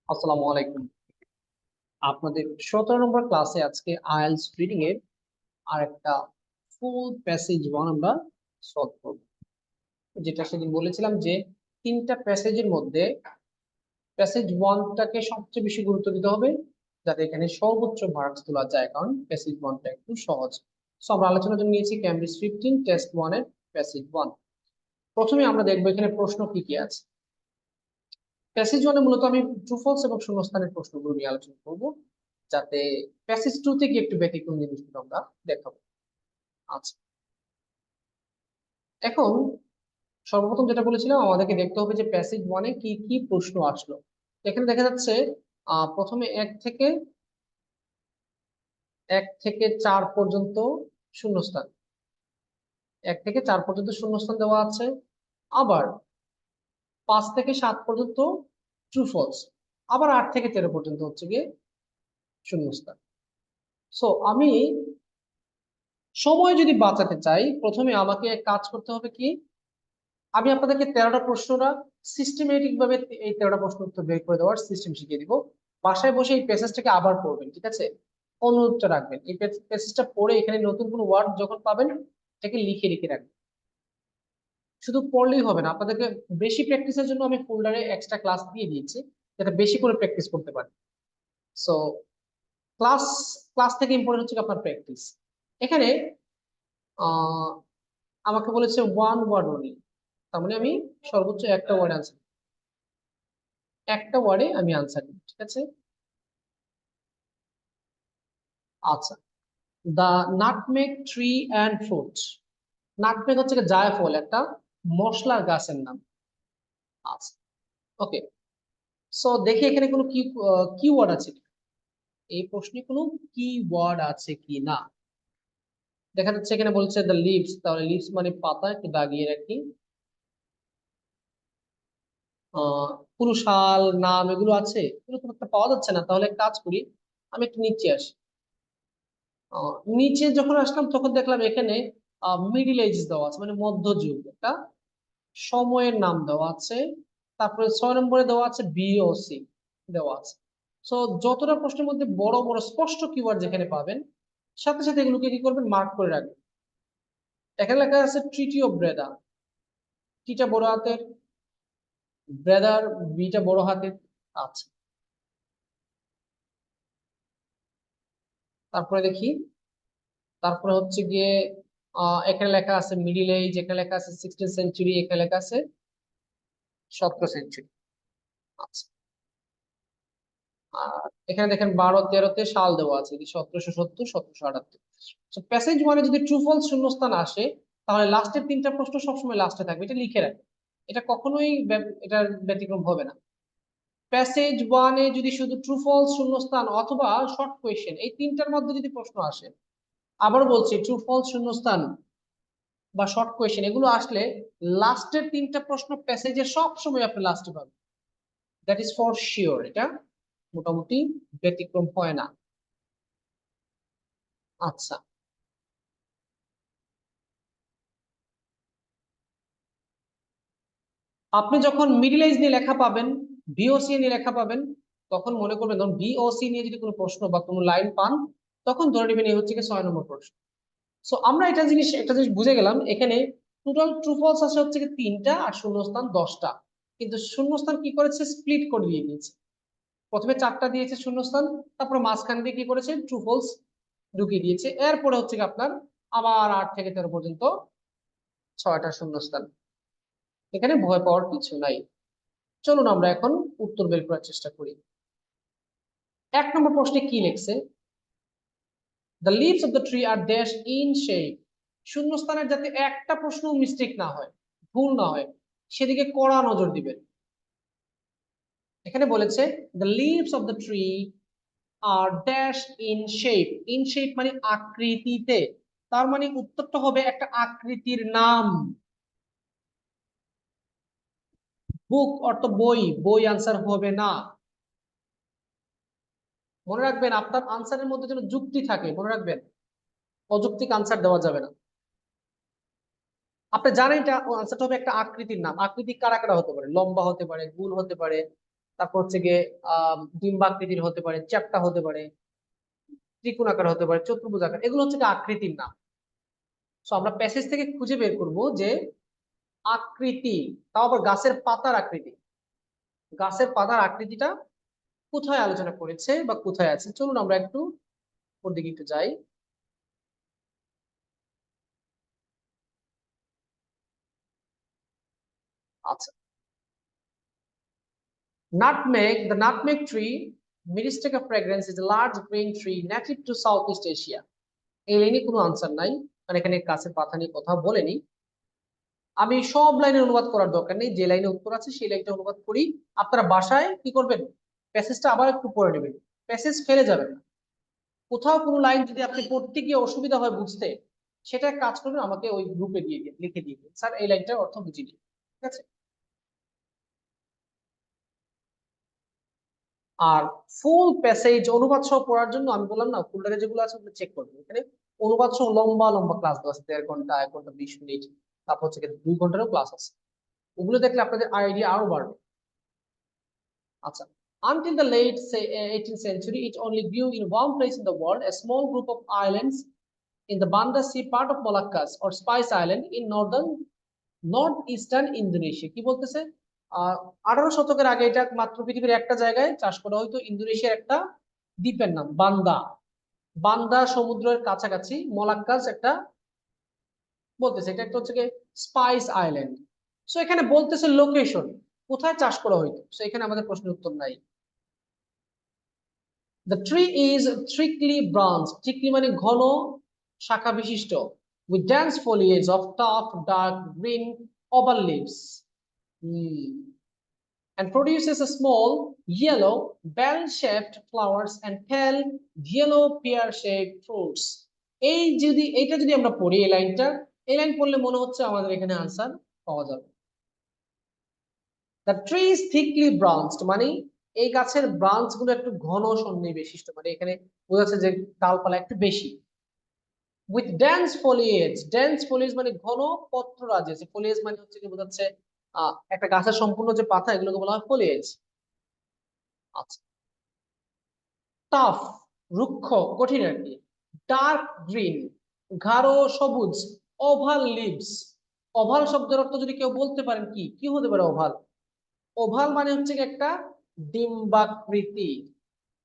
আসসালামু আলাইকুম। আপনাদের 17 নম্বর ক্লাসে আজকে আইএলটিএস রিডিং এর আর একটা ফুল প্যাসেজ ওয়ান আমরা সলভ করব। যেটা সেদিন বলেছিলাম যে তিনটা প্যাসেজের মধ্যে প্যাসেজ ওয়ানটাকে সবচেয়ে বেশি গুরুত্ব দিতে হবে, যাতে এখানে সর্বোচ্চ মার্কস তোলা যায়, কারণ প্যাসেজ ওয়ানটা একটু সহজ। সো আমরা আলোচনার জন্য নিয়েছি ক্যামব্রিজ 15 টেস্ট ওয়ানের প্যাসেজ ওয়ান। প্রথমে আমরা দেখবো এখানে প্রশ্ন কি কি আছে। প্যাসেজ ওয়ানে মূলত আমি ট্রু ফলস এবং শূন্যস্থানের প্রশ্নগুলো নিয়ে আলোচনা করব, যাতে প্যাসেজ টু থেকে একটু ব্যতিক্রম জিনিসগুলো আমরা দেখাবো। আচ্ছা, এখন সর্বপ্রথম যেটা বলেছিলাম, আমাদেরকে দেখতে হবে যে প্যাসেজ ওয়ানে কি কি প্রশ্ন আসলো। এখানে দেখা যাচ্ছে প্রথমে এক থেকে 4 পর্যন্ত শূন্যস্থান, 1 থেকে 4 পর্যন্ত শূন্যস্থান দেওয়া আছে। আবার 5 থেকে 7 পর্যন্ত ট্রু ফলস, আবার 8 থেকে 13 পর্যন্ত হচ্ছে গিয়ে শূন্যস্থান। সো আমি সময় যদি বাঁচাতে চাই, প্রথমে আমাকে এক কাজ করতে হবে কি, আমি আপনাদেরকে 13টা প্রশ্নটা সিস্টেমেটিক ভাবে এই 13টা প্রশ্ন উত্তর বের করে দেওয়ার সিস্টেম শিখিয়ে দিব। বাসায় বসে এই প্যাসেজটাকে আবার পড়বেন, ঠিক আছে? অনুরোধটা রাখবেন, এই প্যাসেজটা পড়ে এখানে নতুন কোনো ওয়ার্ড যখন পাবেন এটাকে লিখে লিখে রাখবেন। শুধু পড়লেই হবে না, আপনাদেরকে বেশি প্র্যাকটিসের জন্য আমি ফোল্ডারে এক্সট্রা ক্লাস দিয়ে দিয়েছি, যাতে বেশি করে প্র্যাকটিস করতে পারেন। সো ক্লাস ক্লাস থেকে ইম্পর্টেন্ট হচ্ছে আপনার প্র্যাকটিস। এখানে আহ আমাকে বলেছে ওয়ান ওয়ার্ড অনলি, তার মানে আমি সর্বোচ্চ একটা ওয়ার্ডে আমি আনসার দিই, ঠিক আছে? আচ্ছা, the nutmeg tree and fruits. Nutmeg হচ্ছে কি জায়ফল, একটা মশলার গাছের নাম। আচ্ছা, ওকে। সো দেখি এখানে কোনো কি ওয়ার্ড আছে কি? এই প্রশ্নে কোনো কি ওয়ার্ড আছে কি না। দেখা যাচ্ছে এখানে বলছে দ্য লিভস, তাহলে লিভস মানে পাতা, একটু দাগিয়ে রাখি। কোনো সাল নাম এগুলো আছে, এগুলো খুব একটা পাওয়া যাচ্ছে না, তাহলে এক কাজ করি, আমি একটু নিচে আসি। নিচে যখন আসলাম তখন দেখলাম এখানে মিডিল এজ দেওয়া আছে, মানে মধ্যযুগ, একটা সময়ের নাম দেওয়া আছে। তারপরে 6 নম্বরে দেওয়া আছে বিওসি দেওয়া আছে। সো যতটা প্রশ্নের মধ্যে বড় বড় স্পষ্ট কিওয়ার্ড যেখানে পাবেন, সাথে সাথে এগুলোকে কি করবেন, মার্ক করে রাখবেন। এখানে লেখা আছে ট্রিটি অফ ব্রেদা, টিটা বড় হাতের, ব্রেদার বিটা বড় হাতের। আচ্ছা, তারপরে দেখি, তারপরে হচ্ছে গিয়ে এখানে লেখা আছে মিডিল এজ, এখানে লেখা আছে 16th সেঞ্চুরি, এখানে লেখা আছে 17th সেঞ্চুরি। আচ্ছা, আর এখানে দেখেন 12-13-তে সাল দেওয়া আছে, 1770, 1778। প্যাসেজ ওয়ানে যদি ট্রু ফলস শূন্যস্থান আসে, তাহলে লাস্টের তিনটা প্রশ্ন সবসময় লাস্টে থাকবে, এটা লিখে রাখবে। এটা কখনোই এটার ব্যতিক্রম হবে না। প্যাসেজ ওয়ানে যদি শুধু ট্রু ফলস শূন্যস্থান অথবা শর্ট কোয়েশ্চেন, এই তিনটার মধ্যে যদি প্রশ্ন আসে, আবার বলছি ট্রু ফলস শূন্যস্থান বা শর্ট কোয়েশ্চেন এগুলো আসলে লাস্টের তিনটা প্রশ্ন প্যাসেজে সব সময় আপনি লাস্টে পাবেন। দ্যাট ইজ ফর শিওর, এটা মোটামুটি ব্যতিক্রম হয় না। আচ্ছা, আপনি যখন মিডিল এজ নিয়ে লেখা পাবেন, বিওসি নিয়ে লেখা পাবেন, তখন মনে করবেন, ধরুন বিওসি নিয়ে যদি কোনো প্রশ্ন বা কোনো লাইন পান, তখন ধরে নেবেন এই হচ্ছে কি 6 নম্বর প্রশ্ন। সো আমরা একটা জিনিস বুঝে গেলাম, এখানে টোটাল ট্রু ফলস আছে হচ্ছে কি 3টা, আর শূন্যস্থান 10টা। কিন্তু শূন্যস্থান কি করেছে, স্প্লিট করে দিয়ে দিয়েছে। প্রথমে 4টা দিয়েছে শূন্যস্থান, তারপরে মাঝখান দিয়ে কি করেছে, ট্রু ফলস ঢুকিয়ে দিয়েছে। এরপরে হচ্ছে কি আপনার আবার 8 থেকে 13 পর্যন্ত 6টা শূন্যস্থান। এখানে ভয় পাওয়ার কিছু নাই। চলুন আমরা এখন উত্তর বের করার চেষ্টা করি। 1 নম্বর প্রশ্নে কি লিখছে, the leaves of the tree are dash in shape. শূন্যস্থানের যাতে একটা প্রশ্ন মিস্টেক না হয়, ভুল না হয়, সেদিকে কড়া নজর দিবেন। এখানে বলেছে the leaves of the tree are dash in shape. In shape মানে আকৃতিতে, তার মানে উত্তরটা হবে একটা আকৃতির নাম। বুক অর্থ বই, বই আনসার হবে না। মনে রাখবেন আপনার আনসারের মধ্যে যেন যুক্তি থাকে, মনে রাখবেন অযৌক্তিক আনসার দেওয়া যাবে না। আপনি জানেন এটা আনসারটা হবে একটা আকৃতির নাম। আকৃতি কারা কারা হতে পারে, লম্বা হতে পারে, গোল হতে পারে, তারপর হচ্ছে গিয়ে ডিম্বাকৃতির হতে পারে, চ্যাপ্টা হতে পারে, ত্রিকোণাকার হতে পারে, চতুর্ভুজাকার, এগুলো হচ্ছে গিয়ে আকৃতির নাম। তো আমরা প্যাসেজ থেকে খুঁজে বের করব যে আকৃতি, তাও আবার গাছের পাতার আকৃতি, গাছের পাতার আকৃতিটা কোথায় আলোচনা করেছে বা কোথায় আছে। চলুন আমরা একটু ওর দিকে একটু যাই। আচ্ছা, nutmeg, the nutmeg tree, Myristica fragrans is a large green tree native to Southeast Asia. এই লাইনে কোনো আনসার নাই, মানে এখানে গাছের পাতা নিয়ে কথা বলেনি। আমি সব লাইনের অনুবাদ করার দরকার নেই, যে লাইনে উত্তর আছে সেই লাইনটা অনুবাদ করি। আপনারা বাসায় কি করবেন, প্যাসেজটা আবার একটু পড়ে নেবেন, প্যাসেজ ফেলে যাবেন না। কোথাও কোনো লাইন যদি আপনি পড়তে গিয়ে অসুবিধা হয় বুঝতে, সেটা কাজ করবেন, আমাকে ওই গ্রুপে দিয়ে দিন, লিখে দিয়ে দিন, স্যার এই লাইনটার অর্থ বুঝিনি। ঠিক আছে। আর ফুল প্যাসেজ অনুবাদ সহ পড়ার জন্য আমি বললাম না, ফোল্ডারে যেগুলো আছে ওগুলো চেক করবেন। এখানে অনুবাদ সহ লম্বা লম্বা ক্লাস দেওয়া আছে, 1.5 ঘন্টা, 1 ঘন্টা 20 মিনিট, তারপর হচ্ছে 2 ঘন্টারও ক্লাস আছে। ওগুলো দেখলে আপনাদের আইডিয়া আরো বাড়বে। আচ্ছা, until the late say 18th century it only grew in one place in the world, a small group of islands in the Banda Sea part of Moluccas or Spice Island in north eastern Indonesia. কি বলতেছে, 18 শতকের আগে এটা মাত্র পৃথিবীর একটা জায়গায় চাষ করা হয়তো, ইন্দোনেশিয়ার একটা দ্বীপের নাম বান্দা। বান্দা সমুদ্রের কাছাকাছি, মলাক্কাস একটা বলতেছে, এটা একটা হচ্ছে স্পাইস আইল্যান্ড। সো এখানে বলতেছে লোকেশন, কোথায় চাষ করা হইতো, সো এখানে আমাদের প্রশ্নের উত্তর নাই। দ্য ট্রি ইজ থ্রিকলি ব্রাঞ্চ, থ্রিকলি মানে ঘন শাখা বিশিষ্ট, with dense foliage of tough dark green oval leaves. And produces a small yellow bell-shaped flowers and pale yellow pear-shaped fruits. এইটা যদি আমরা পড়ি, এই লাইনটা, এই লাইন পড়লে মনে হচ্ছে আমাদের এখানে আনসার পাওয়া যাবে। The tree is thickly branched মানে এই গাছের ব্রাঞ্চ গুলো একটু ঘন সন্নিবেশিষ্ট, মানে এখানে বোঝাচ্ছে যে ডালপালা একটু বেশি। With dense foliage, dense foliage মানে ঘন পত্ররাজি আছে, ফলিয়েজ মানে হচ্ছে কি বোঝাচ্ছে একটা গাছের সম্পূর্ণ যে পাতা, এগুলোকে বলা হয় ফলিয়েজ। আচ্ছা, টাফ রুক্ষ কঠিন আর কি, ডার্ক গ্রিন গাঢ় সবুজ, ওভাল লিভস, ওভাল শব্দের অর্থ যদি কেউ বলতে পারেন কি কি হতে পারে ওভাল, ওভাল মানে হচ্ছে একটা ডিম্বাকৃতি,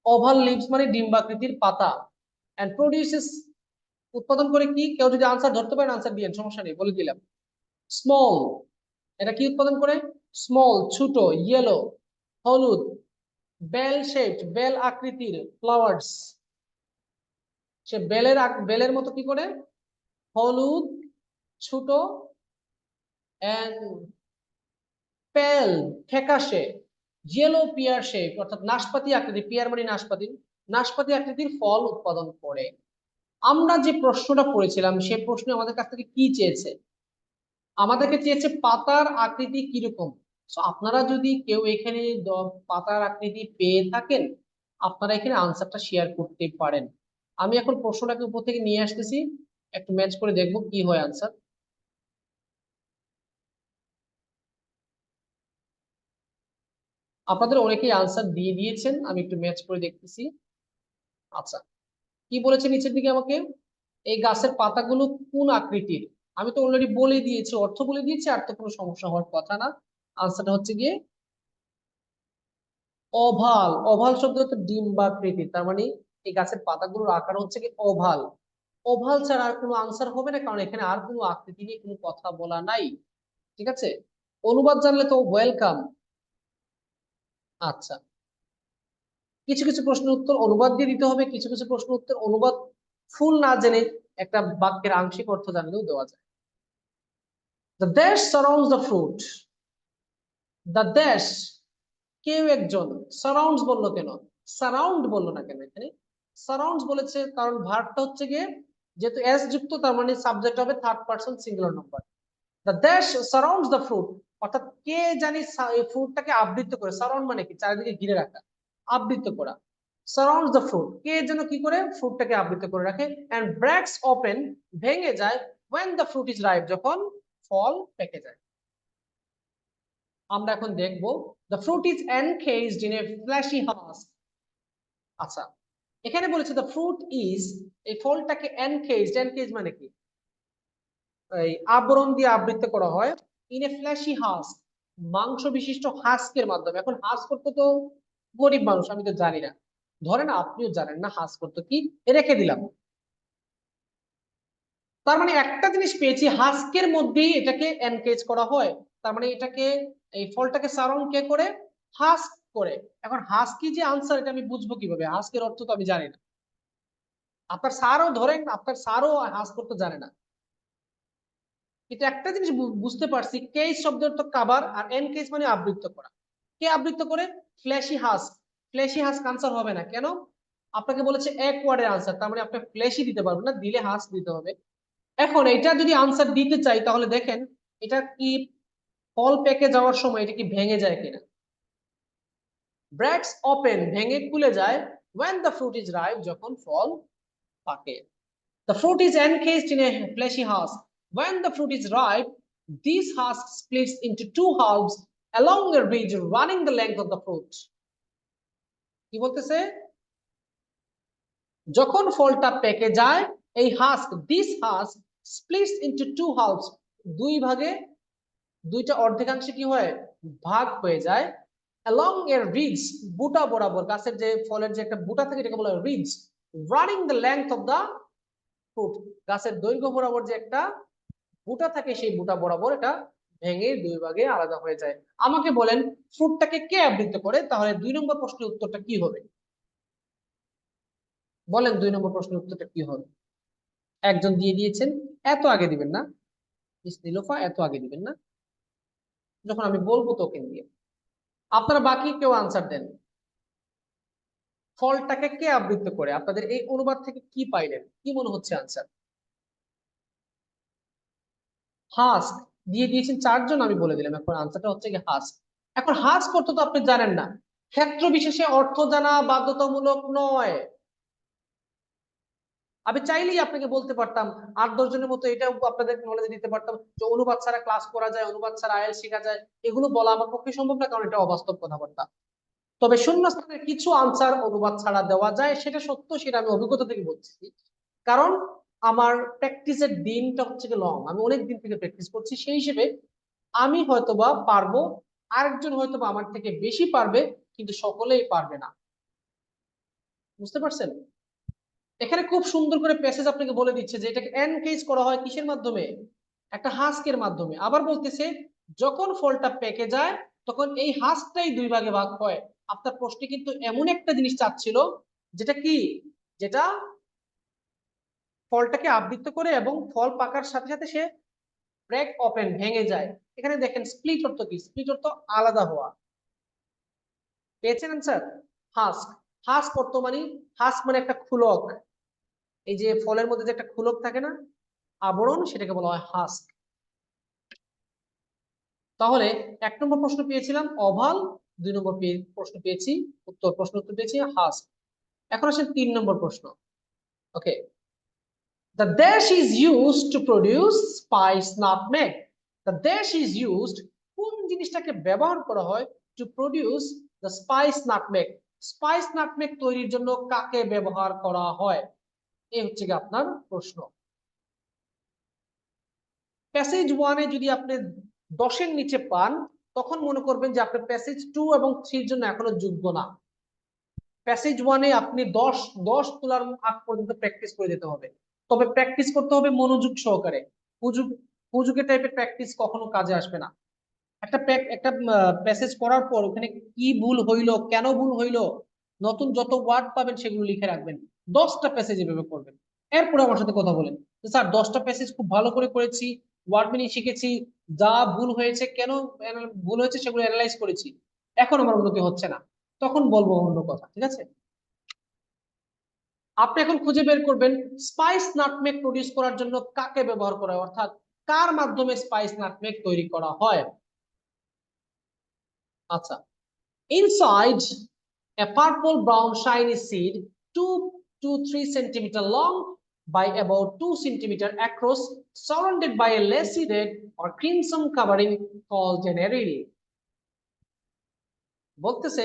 ওভাল লিভস মানে ডিম্বাকৃতির পাতা, এন্ড প্রডিউসেস উৎপাদন করে কি, কেউ যদি আনসার ধরতে পারেন আনসার দিয়েন, সমস্যা নেই, বলে দিলাম। স্মল, এটা কি উৎপাদন করে, স্মল ছোট, ইয়েলো হলুদ, বেল শেপড বেল আকৃতির ফ্লাওয়ার্স, সে বেলের মতো কি করে, হলুদ ছোট, এন্ড পেল ফ্যাকাশে, ইয়েলো পিয়ার শেপ অর্থাৎ নাশপাতি আকৃতি, পিয়ার মানে নাশপাতি, নাশপাতি আকৃতির ফল উৎপাদন করে। আমরা যে প্রশ্নটা পড়েছিলাম সেই প্রশ্নে আমাদের কাছ থেকে কি চেয়েছে, আমাদেরকে চেয়েছে পাতার আকৃতি কিরকম। সো আপনারা যদি কেউ এখানে পাতার আকৃতি পেয়ে থাকেন, আপনারা এখানে আনসারটা শেয়ার করতে পারেন। আমি এখন প্রশ্নটাকে উপর থেকে নিয়ে আসতেছি, একটু ম্যাচ করে দেখবো কি হয় আনসার। আপনাদের অনেকেই আনসার দিয়ে দিয়েছেন, আমি একটু ম্যাচ করে দেখতেছি। আচ্ছা, কি বলেছে নিচের দিকে আমাকে, এই গাছের পাতাগুলো কোন আকৃতির, আমি তো অলরেডি বলে দিয়েছি, অর্থ বলে দিয়েছি, আর তো কোনো সমস্যা হওয়ার কথা না। আনসারটা হচ্ছে গিয়ে ওভাল, ওভাল শব্দ হচ্ছে ডিম্বাকৃতির, তার মানে এই গাছের পাতাগুলোর আকার হচ্ছে কি ওভাল। ওভাল ছাড়া আর কোনো আনসার হবে না, কারণ এখানে আর কোনো আকৃতি নিয়ে কোনো কথা বলা নাই। ঠিক আছে, অনুবাদ জানলে তো ওয়েলকাম। আচ্ছা, কিছু কিছু প্রশ্নের উত্তর অনুবাদ দিয়ে দিতে হবে, কিছু কিছু প্রশ্ন উত্তর অনুবাদ ফুল না জেনে একটা বাক্যের আংশিক অর্থ জানলেও দেওয়া যায়। দ্য দেশ সারাউন্ডস দ্য ফ্রুট, দ্য দেশ কেউ একজন, সারাউন্ডস বললো কেন, সারাউন্ড বললো না কেন এখানে, সারাউন্ডস বলেছে কারণ ভার্বটা হচ্ছে গিয়ে যেহেতু এস যুক্ত, তার মানে সাবজেক্ট হবে third person singular number. The দেশ সারাউন্ডস দ্য ফ্রুট অর্থাৎ কে জানি এই ফ্রুটটাকে আবৃত করে, সারাউন্ড মানে কি চারিদিকে ঘিরে রাখা, আবৃত করা, সারাউন্ডস দ্য ফ্রুট কে যেন কি করে ফ্রুটটাকে আবৃত করে রাখে, এন্ড ব্রেকস ওপেন ভেঙে যায়, when the fruit is ripe যখন ফল পেকে যায়। আমরা এখন দেখব the fruit is encased in a fleshy husk। আচ্ছা, এখানে বলেছে the fruit is, এই ফলটাকে encased মানে কি, এই আবরণ দিয়ে আবৃত করা হয়, in a fleshy husk, মাংস বিশিষ্ট হাস্কের মাধ্যমে। এখন হাস্ক করতে তো গরিব মানুষ, আমি তো জানি না, ধরেন আপনিও জানেন না হাস্ক করতে কি, রেখে দিলাম। তার মানে একটা জিনিস পেয়েছি, হাস্কের মধ্যেই এটাকে এনকেজ করা হয়, তার মানে এটাকে, এই ফলটাকে সারাউন্ড কে করে, হাস্ক করে। এখন হাস্কি যে আনসার, এটা আমি বুঝবো কিভাবে? হাস্কের অর্থ তো আমি জানি না। আপনার স্যারও ধরেন, আপনার স্যারও হাস্ক করতে জানে না। কিন্তু একটা জিনিস বুঝতে পারছি, কেস শব্দের অর্থ কাবার, আর এনকেজ মানে আবৃত করা। কে আবৃত করে? Flashy husk. Flashy husk answer হবে না কেন? আপনাকে বলেছে এক ওয়ার্ডের আনসার, তার মানে আপনি ফ্ল্যাশি দিতে পারবেন না, দিলে হাস্ক দিতে হবে। এখন এটা যদি আনসার দিতে চাই, তাহলে দেখেন এটা কি, ফল পেকে যাওয়ার সময় এটা কি ভেঙে যায় কিনা। ব্রেকস ওপেন, ভেঙে খুলে যায়, when the fruit is ripe, যখন ফল পাকে। The fruit is encased in a fleshy husk. When the fruit is ripe, this husk splits into two halves along a ridge running the length of the fruit. কি বলতেছে? যখন ফলটা পেকে যায়, এই husk, this husk splits into two halves, দুই ভাগে, দুইটা অর্ধেকাংশে কি হয়, ভাগ হয়ে যায়, along a ridge, বুটা বরাবর, গাছের যে ফলের যে একটা বুটা থাকে এটাকে বলা হয় ridge, running the length of the fruit, গাছের দৈর্ঘ্য বরাবর যে একটা বুটা থাকে, সেই বুটা বরাবর এটা ভেঙে দুই ভাগে আলাদা হয়ে যায়। আমাকে বলেন ফ্রুটটাকে কে আবৃত করে? তাহলে 2 নম্বর প্রশ্নের উত্তরটা কি হবে? বলেন 2 নম্বর প্রশ্নের উত্তরটা কি হবে? একজন দিয়ে দিয়েছেন, এত আগে দিবেন না মিস নিলোফা, এত আগে দিবেন না, যখন আমি বলবো তোকে দিয়ে। আপনারা বাকি কেউ আনসার দেন, ফলটাকে কে আবৃত করে? আপনাদের এই অনুবাদ থেকে কি পাইলেন, কি মনে হচ্ছে আনসার? হাস্ক দিয়ে দিয়েছেন 4 জন, আমি বলে দিলাম, এখন আনসারটা হচ্ছে কি হাস্ক। এখন হাস্ক করতে তো আপনি জানেন না, ক্ষেত্র বিশেষে অর্থ জানা বাধ্যতামূলক নয়। আমি চাইলেই আপনাকে বলতে পারতাম, 8-10 জনের মতো এটাও আপনাদের নলেজে দিতে পারতাম, যে অনুবাদ ছাড়া ক্লাস করা যায়, অনুবাদ ছাড়া আইএলটিএস শেখা যায়। এগুলো বলা আমার পক্ষে সম্ভব না, কারণ এটা অবাস্তব কথাবার্তা। তবে শূন্যস্থানের কিছু আনসার অনুবাদ ছাড়া দেওয়া যায়, সেটা সত্য, সেটা আমি অভিজ্ঞতা থেকে বলছি। কারণ আমার প্র্যাকটিসের দিনটা হচ্ছে লং, আমি অনেক দিন থেকে প্র্যাকটিস করছি, সেই হিসেবে আমি হয়তোবা পারবো, আরেকজন হয়তোবা আমার থেকে বেশি পারবে, কিন্তু সকলেই পারবে না। বুঝতে পারছেন? এখানে খুব সুন্দর করে প্যাসেজ আপনাকে বলে দিচ্ছে যে এটাকে এনকেজ করা হয় কিসের মাধ্যমে, একটা হাস্কের মাধ্যমে। আবার বলতেছে যখন ফলটা পেকে যায়, তখন এই হাস্কটাই দুই ভাগে ভাগ হয়। আপনার প্রশ্নে কিন্তু এমন একটা জিনিস চাচ্ছিল, যেটা কি, যেটা ফলটাকে আবৃত করে এবং ফল পাকার সাথে সাথে সে ব্রেক ওপেন, ভেঙে যায়। এখানে দেখেন স্প্লিট অর্থ কি, স্প্লিট অর্থ আলাদা হওয়া। পেয়েছেন আনসার? হাস্ক, হাস্ক অর্থ মানে, হাস্ক মানে একটা খুলক, এই যে ফলের মধ্যে যে একটা খুলক থাকে না, আবরণ, সেটাকে বলা হয় হাস্ক। তাহলে 1 নম্বর প্রশ্ন পেয়েছিলাম ওভাল, 2 নম্বর প্রশ্ন পেয়েছি, প্রশ্ন উত্তর পেয়েছি হাস্ক। এখন আসেন 3 নম্বর প্রশ্ন। ওকে, the dash is used to produce spice nutmeg. The dash is used, কোন জিনিসটাকে ব্যবহার করা হয়, to produce the spice nutmeg, spice nutmeg তৈরির জন্য কাকে ব্যবহার করা হয়? এই হচ্ছে কি আপনার প্রশ্ন। প্যাসেজ 1 এ যদি আপনি 10 এর নিচে পান, তখন মনে করবেন যে আপনার প্যাসেজ 2 এবং 3 এর জন্য এখনো যোগ্য না। প্যাসেজ 1 এ আপনি 10 তোলার আগ পর্যন্ত প্র্যাকটিস করে যেতে হবে, তবে প্র্যাকটিস করতে হবে মনোযোগ সহকারে। হুজুকে টাইপের প্র্যাকটিস কখনো কাজে আসবে না। একটা প্যাসেজ পড়ার পর ওখানে কি ভুল হইলো, কেন ভুল হইলো, নতুন যত ওয়ার্ড পাবেন সেগুলো লিখে রাখবেন। 10টা প্যাসেজ এভাবে করবেন, এরপরে আমার সাথে কথা বলেন, স্যার 10টা প্যাসেজ খুব ভালো করে করেছি, ওয়ার্ড মিনিং শিখেছি, যা ভুল হয়েছে, কেন ভুল হয়েছে সেগুলো অ্যানালাইজ করেছি, এখন আমার উন্নতি হচ্ছে না, তখন বলবো অন্য কথা। ঠিক আছে? আপনি এখন খুঁজে বের করবেন স্পাইস নাটমেগ প্রডিউস করার জন্য কাকে ব্যবহার করা হয়, অর্থাৎ কার মাধ্যমে স্পাইস নাটমেগ তৈরি করা হয়। আচ্ছা, inside a purple brown shiny seed, 2 to 3 centimeter long by about 2 centimeter across, surrounded by a lacy red or crimson covering called an aril. বলতেছে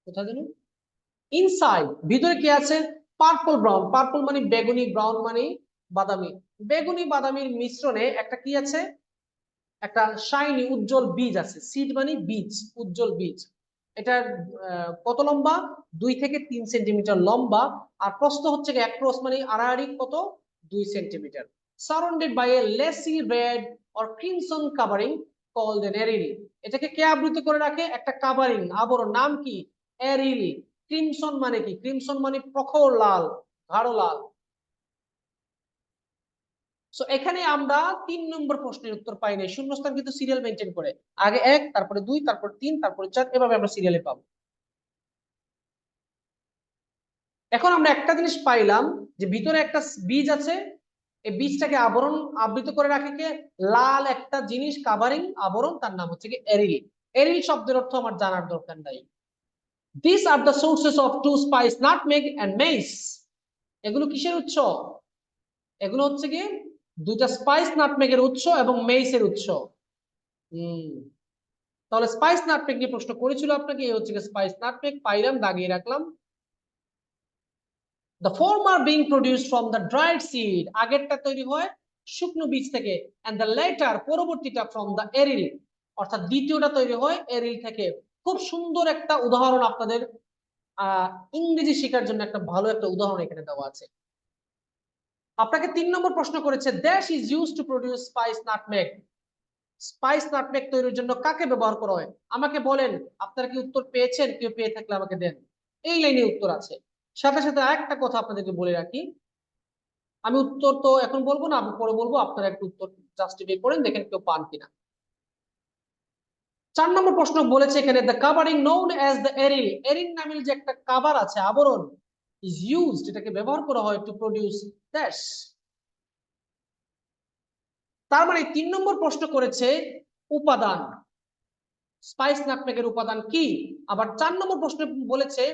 কোথায় জানো, ইনসাইড ভিতরে কি আছে, পার্পল ব্রাউন, পার্পল মানে বেগুনি, ব্রাউন মানে বাদামি, বেগুনি বাদামির মিশ্রণে একটা কি আছে, একটা শাইনি উজ্জ্বল বীজ আছে। সিড মানে বীজ, উজ্জ্বল বীজ। এটার কত লম্বা, 2 থেকে 3 সেন্টিমিটার লম্বা। আর প্রস্থ হচ্ছে অ্যাক্রস মানে আড়াআড়ি কত, 2 centimetre. Surrounded by a lacy red or crimson covering called an aril. এটাকে কে আবৃত করে রাখে, একটা কাভারিং, আবরণ, নাম কি, এরিল। ক্রিমসন মানে কি, ক্রিমসন মানে প্রখর লাল, গাঢ় লাল। সো এখানে আমরা 3 নম্বর প্রশ্নের উত্তর পাই নাই, শূন্যস্থান কিন্তু সিরিয়াল মেনটেন করে, আগে 1, তারপরে 2, তারপরে 3, তারপরে 4, এভাবে আমরা সিরিয়ালে পাবো। এখন আমরা একটা জিনিস পাইলাম যে ভিতরে একটা বীজ আছে, এই বীজটাকে আবরণ, আবৃত করে রাখে কে, লাল একটা জিনিস, কাভারিং, আবরণ, তার নাম হচ্ছে কি এরিল। এরিল শব্দের অর্থ আমার জানার দরকার নাই। This are the sources of two spice, nutmeg and mace. এগুলো কিসের উৎস, এগুলো হচ্ছে কি দুইটা স্পাইস, নাটমেগের উৎস এবং মেইসের উৎস। হম, তাহলে স্পাইস নাটমেগ নিয়ে প্রশ্ন করেছিল আপনাকে, এই হচ্ছে স্পাইস নাটমেগ, পাইলাম, দাগিয়ে রাখলাম। the former being produced from the dried seed, আগেরটা তৈরি হয় শুকনো বীজ থেকে, and the later, পরবর্তীটা from the eril, অর্থাৎ দ্বিতীয়টা তৈরি হয় এরিল থেকে। খুব সুন্দর একটা উদাহরণ আপনাদের ইংরেজি শেখার জন্য একটা ভালো একটা উদাহরণ এখানে দেওয়া আছে। আপনাকে 3 নম্বর প্রশ্ন করেছে, dash is used to produce spice nutmeg, spice nutmeg তৈরির জন্য কাকে ব্যবহার করা হয়, আমাকে বলেন। আপনারা কি উত্তর পেয়েছেন, কেউ পেয়ে থাকলে আমাকে দেন। এই লাইনে উত্তর আছে। সাথে সাথে আরেকটা কথা আপনাদেরকে বলে রাখি, আমি উত্তর তো এখন বলবো না, আমি পরে বলবো, আপনারা একটু উত্তর জাস্টিফাই করেন, দেখেন কেউ পান কিনা। 4 নম্বর প্রশ্ন বলেছে এখানে, the covering known as the aryl, aryl নামের যে একটা কাভার আছে, আবরণ, ইজ ইউজড, এটাকে ব্যবহার করা হয় টু প্রডিউস ড্যাশ। তার মানে 3 নম্বর প্রশ্ন করেছে উপাদান, স্পাইস নাটমেগের উপাদান কি। আবার 4 নম্বর প্রশ্নে বলেছে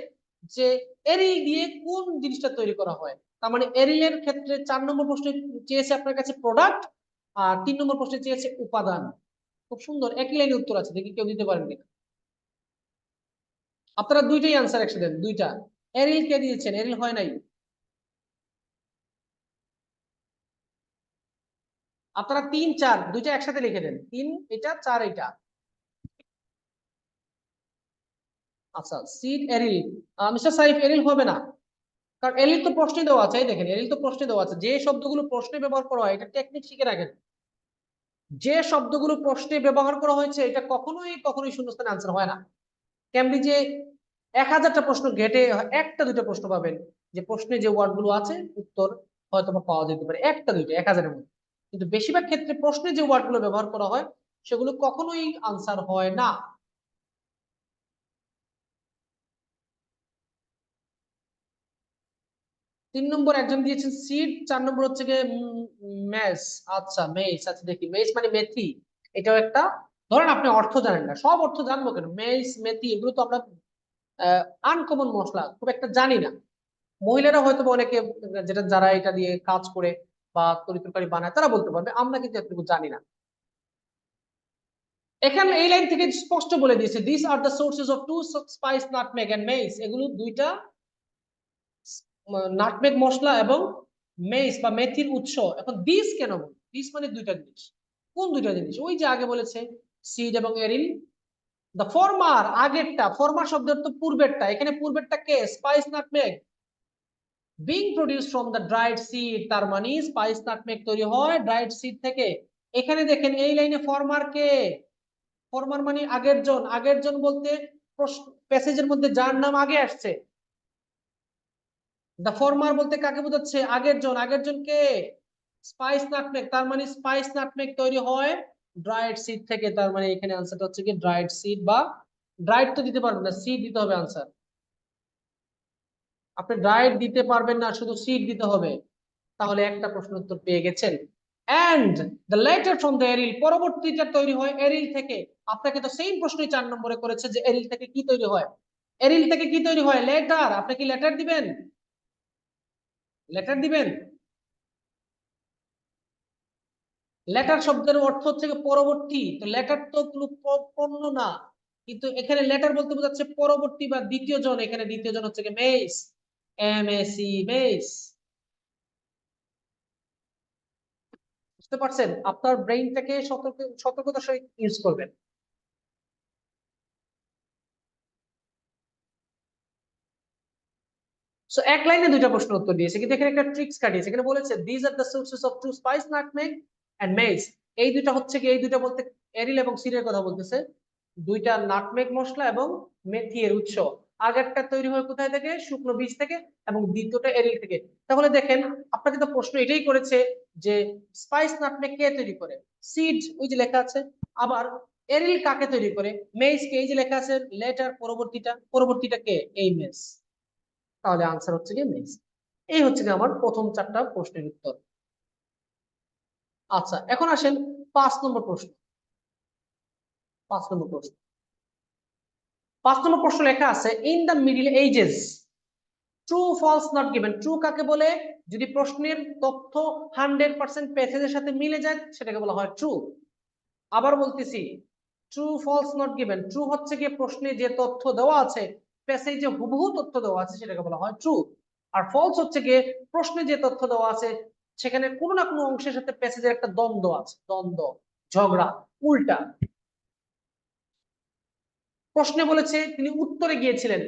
যে এরিল দিয়ে কোন জিনিসটা তৈরি করা হয়। তার মানে এরিলের ক্ষেত্রে 4 নম্বর প্রশ্নে চেয়েছে আপনার কাছে প্রোডাক্ট, আর 3 নম্বর প্রশ্নে চেয়েছে উপাদান। খুব সুন্দর, একই লাইনে উত্তর আছে, দেখি কেউ দিতে পারেন কিনা। আপনারা দুইটাই আনসার একসাথে দেন, দুইটা। এরিল কে দিয়েছেন, এরিল হয় নাই। আপনারা 3, 4 দুইটা একসাথে লিখে দেন, 3 এটা, 4 এটা। আচ্ছা, seed aryl, mister Saif aryl হবে না, কারণ এরিল তো প্রশ্নে দেওয়া আছে, এই দেখেন এরিল তো প্রশ্নে দেওয়া আছে, যে শব্দগুলো প্রশ্নে ব্যবহার করা হয়, এটা টেকনিক শিখে রাখেন। যে শব্দগুলো প্রশ্নে ব্যবহার করা হয়েছে এটা কখনোই কখনোই শূন্যস্থানে আনসার হয় না। ক্যামব্রিজে 1000টা প্রশ্ন ঘেটে একটা দুইটা প্রশ্ন পাবেন যে প্রশ্নে যে ওয়ার্ড গুলো আছে উত্তর হয়তো পাওয়া যেতে পারে একটা দুইটা 1000-এর মধ্যে, কিন্তু বেশিরভাগ ক্ষেত্রে প্রশ্নে যে ওয়ার্ড গুলো ব্যবহার করা হয় সেগুলো কখনোই আনসার হয় না। 3 নম্বর একজন দিয়েছেন সিড, 4 নম্বর হচ্ছে গিয়ে মেস। আচ্ছা মেস, আচ্ছা দেখি, মেস মানে মেথি, এটাও একটা, ধরেন আপনি অর্থ জানেন না, সব অর্থ জানবো কেন, মেস মেথি এগুলো তো আমরা আনকমন মশলা, খুব একটা জানি না। মহিলারা হয়তো অনেকে, যেটা যারা এটা দিয়ে কাজ করে বা তরি তরকারি বানায় তারা বলতে পারবে, আমরা কিন্তু এতটুকু জানি না। এখানে এই লাইন থেকে স্পষ্ট বলে দিয়েছে, this are the sources of two spice nutmeg and mace, এগুলো দুইটা নাটমেগ মশলা এবং মেইস বা মেথির উৎস। এখন দিস কেন বল, দিস মানে দুইটা জিনিস, কোন দুইটা জিনিস, ওই যে আগে বলেছে সিড এবং এরিল। দ্য ফরমার আগেরটা, ফরমার শব্দের তো পূর্বেরটা, এখানে পূর্বেরটা কে, spice nutmeg, being produce from the dried seed, তার মানে স্পাইস নাটমেগ তৈরি হয় ড্রাইড সিড থেকে। এখানে দেখেন এই লাইনে ফরমার কে, ফরমার মানে আগের জন, আগের জন বলতে প্যাসেজের মধ্যে যার নাম আগে আসছে, দা ফরমার বলতে কাকে বোঝাচ্ছে, আগের জন, আগের জন কে, স্পাইস নাটমেগ, তার মানে স্পাইস নাটমেগ তৈরি হয় ড্রাইড সিড থেকে। তার মানে এখানে আনসারটা হচ্ছে কি ড্রাইড সিড, বা ড্রাইড তো দিতে পারবেন না, সিড দিতে হবে আনসার। আপনি ড্রাইড দিতে পারবেন না, শুধু সিড দিতে হবে, তাহলে একটা প্রশ্ন উত্তর পেয়ে গেছেন। And the latter from the aril, পরবর্তীটা তৈরি হয় এরিল থেকে। আপনাকে তো সেম প্রশ্নই 4 নম্বরে করেছে যে এরিল থেকে কি তৈরি হয়, এরিল থেকে কি তৈরি হয়, লেটার। আপনি কি লেটার দিবেন, লেটার দিবেন। লেটার শব্দের অর্থ হচ্ছে পরবর্তী, তো লেটার তো কোনো পণ্য না, কিন্তু এখানে লেটার বলতে বোঝাচ্ছে পরবর্তী বা দ্বিতীয় জন, এখানে দ্বিতীয় জন হচ্ছে কি মেইস, MAC মেইস। বুঝতে পারছেন? আপনার ব্রেইনটাকে সতর্কতার সহিত ইউজ করবেন। সো এক লাইনে দুইটা প্রশ্ন উত্তর দিয়েছে, কিন্তু এখানে একটা ট্রিক্স কাটিয়েছে। এখানে বলেছে this are the sources of two spice, nutmeg and mace. এই দুইটা হচ্ছে কি, এই দুইটা বলতে এরিল এবং সিরের কথা বলতেছে, দুইটা নাটমেগ মশলা এবং মেথি এর উৎস। আগেরটা তৈরি হয় কোথায় থেকে? শুকনো বীজ থেকে, এবং দ্বিতীয়টা এরিল থেকে। তাহলে দেখেন, আপনাকে তো প্রশ্ন এটাই করেছে যে স্পাইস নাটমেগ কে তৈরি করে? সিড, ওই যে লেখা আছে। আবার এরিল কাকে তৈরি করে? মেইস কে, এই যে লেখা আছে। লেটার পরবর্তীটা কে? এই মেস। তাহলে আনসার হচ্ছে কি মেইস। এই হচ্ছে কি আমার প্রথম চারটা প্রশ্নের উত্তর। আচ্ছা, এখন আসেন 5 নম্বর প্রশ্ন। 5 নম্বর প্রশ্ন, 5 নম্বর প্রশ্ন লেখা আছে in the middle ages true false not given. True কাকে বলে? যদি প্রশ্নের তথ্য 100% প্যাসেজের সাথে মিলে যায় সেটাকে বলা হয় ট্রু। আবার বলতেছি, true false not given, true হচ্ছে গিয়ে প্রশ্নে যে তথ্য দেওয়া আছে প্যাসেজে হুবহু তথ্য দেওয়া আছে সেটাকে বলা হয় ট্রু। আর ফলস হচ্ছে গিয়ে প্রশ্নে যে তথ্য দেওয়া আছে সেখানে কোনো না কোনো অংশের সাথে প্যাসেজের একটা দ্বন্দ্ব আছে, দ্বন্দ্ব, ঝগড়া, উল্টা। প্রশ্নে বলেছে তিনি উত্তরে গিয়েছিলেন,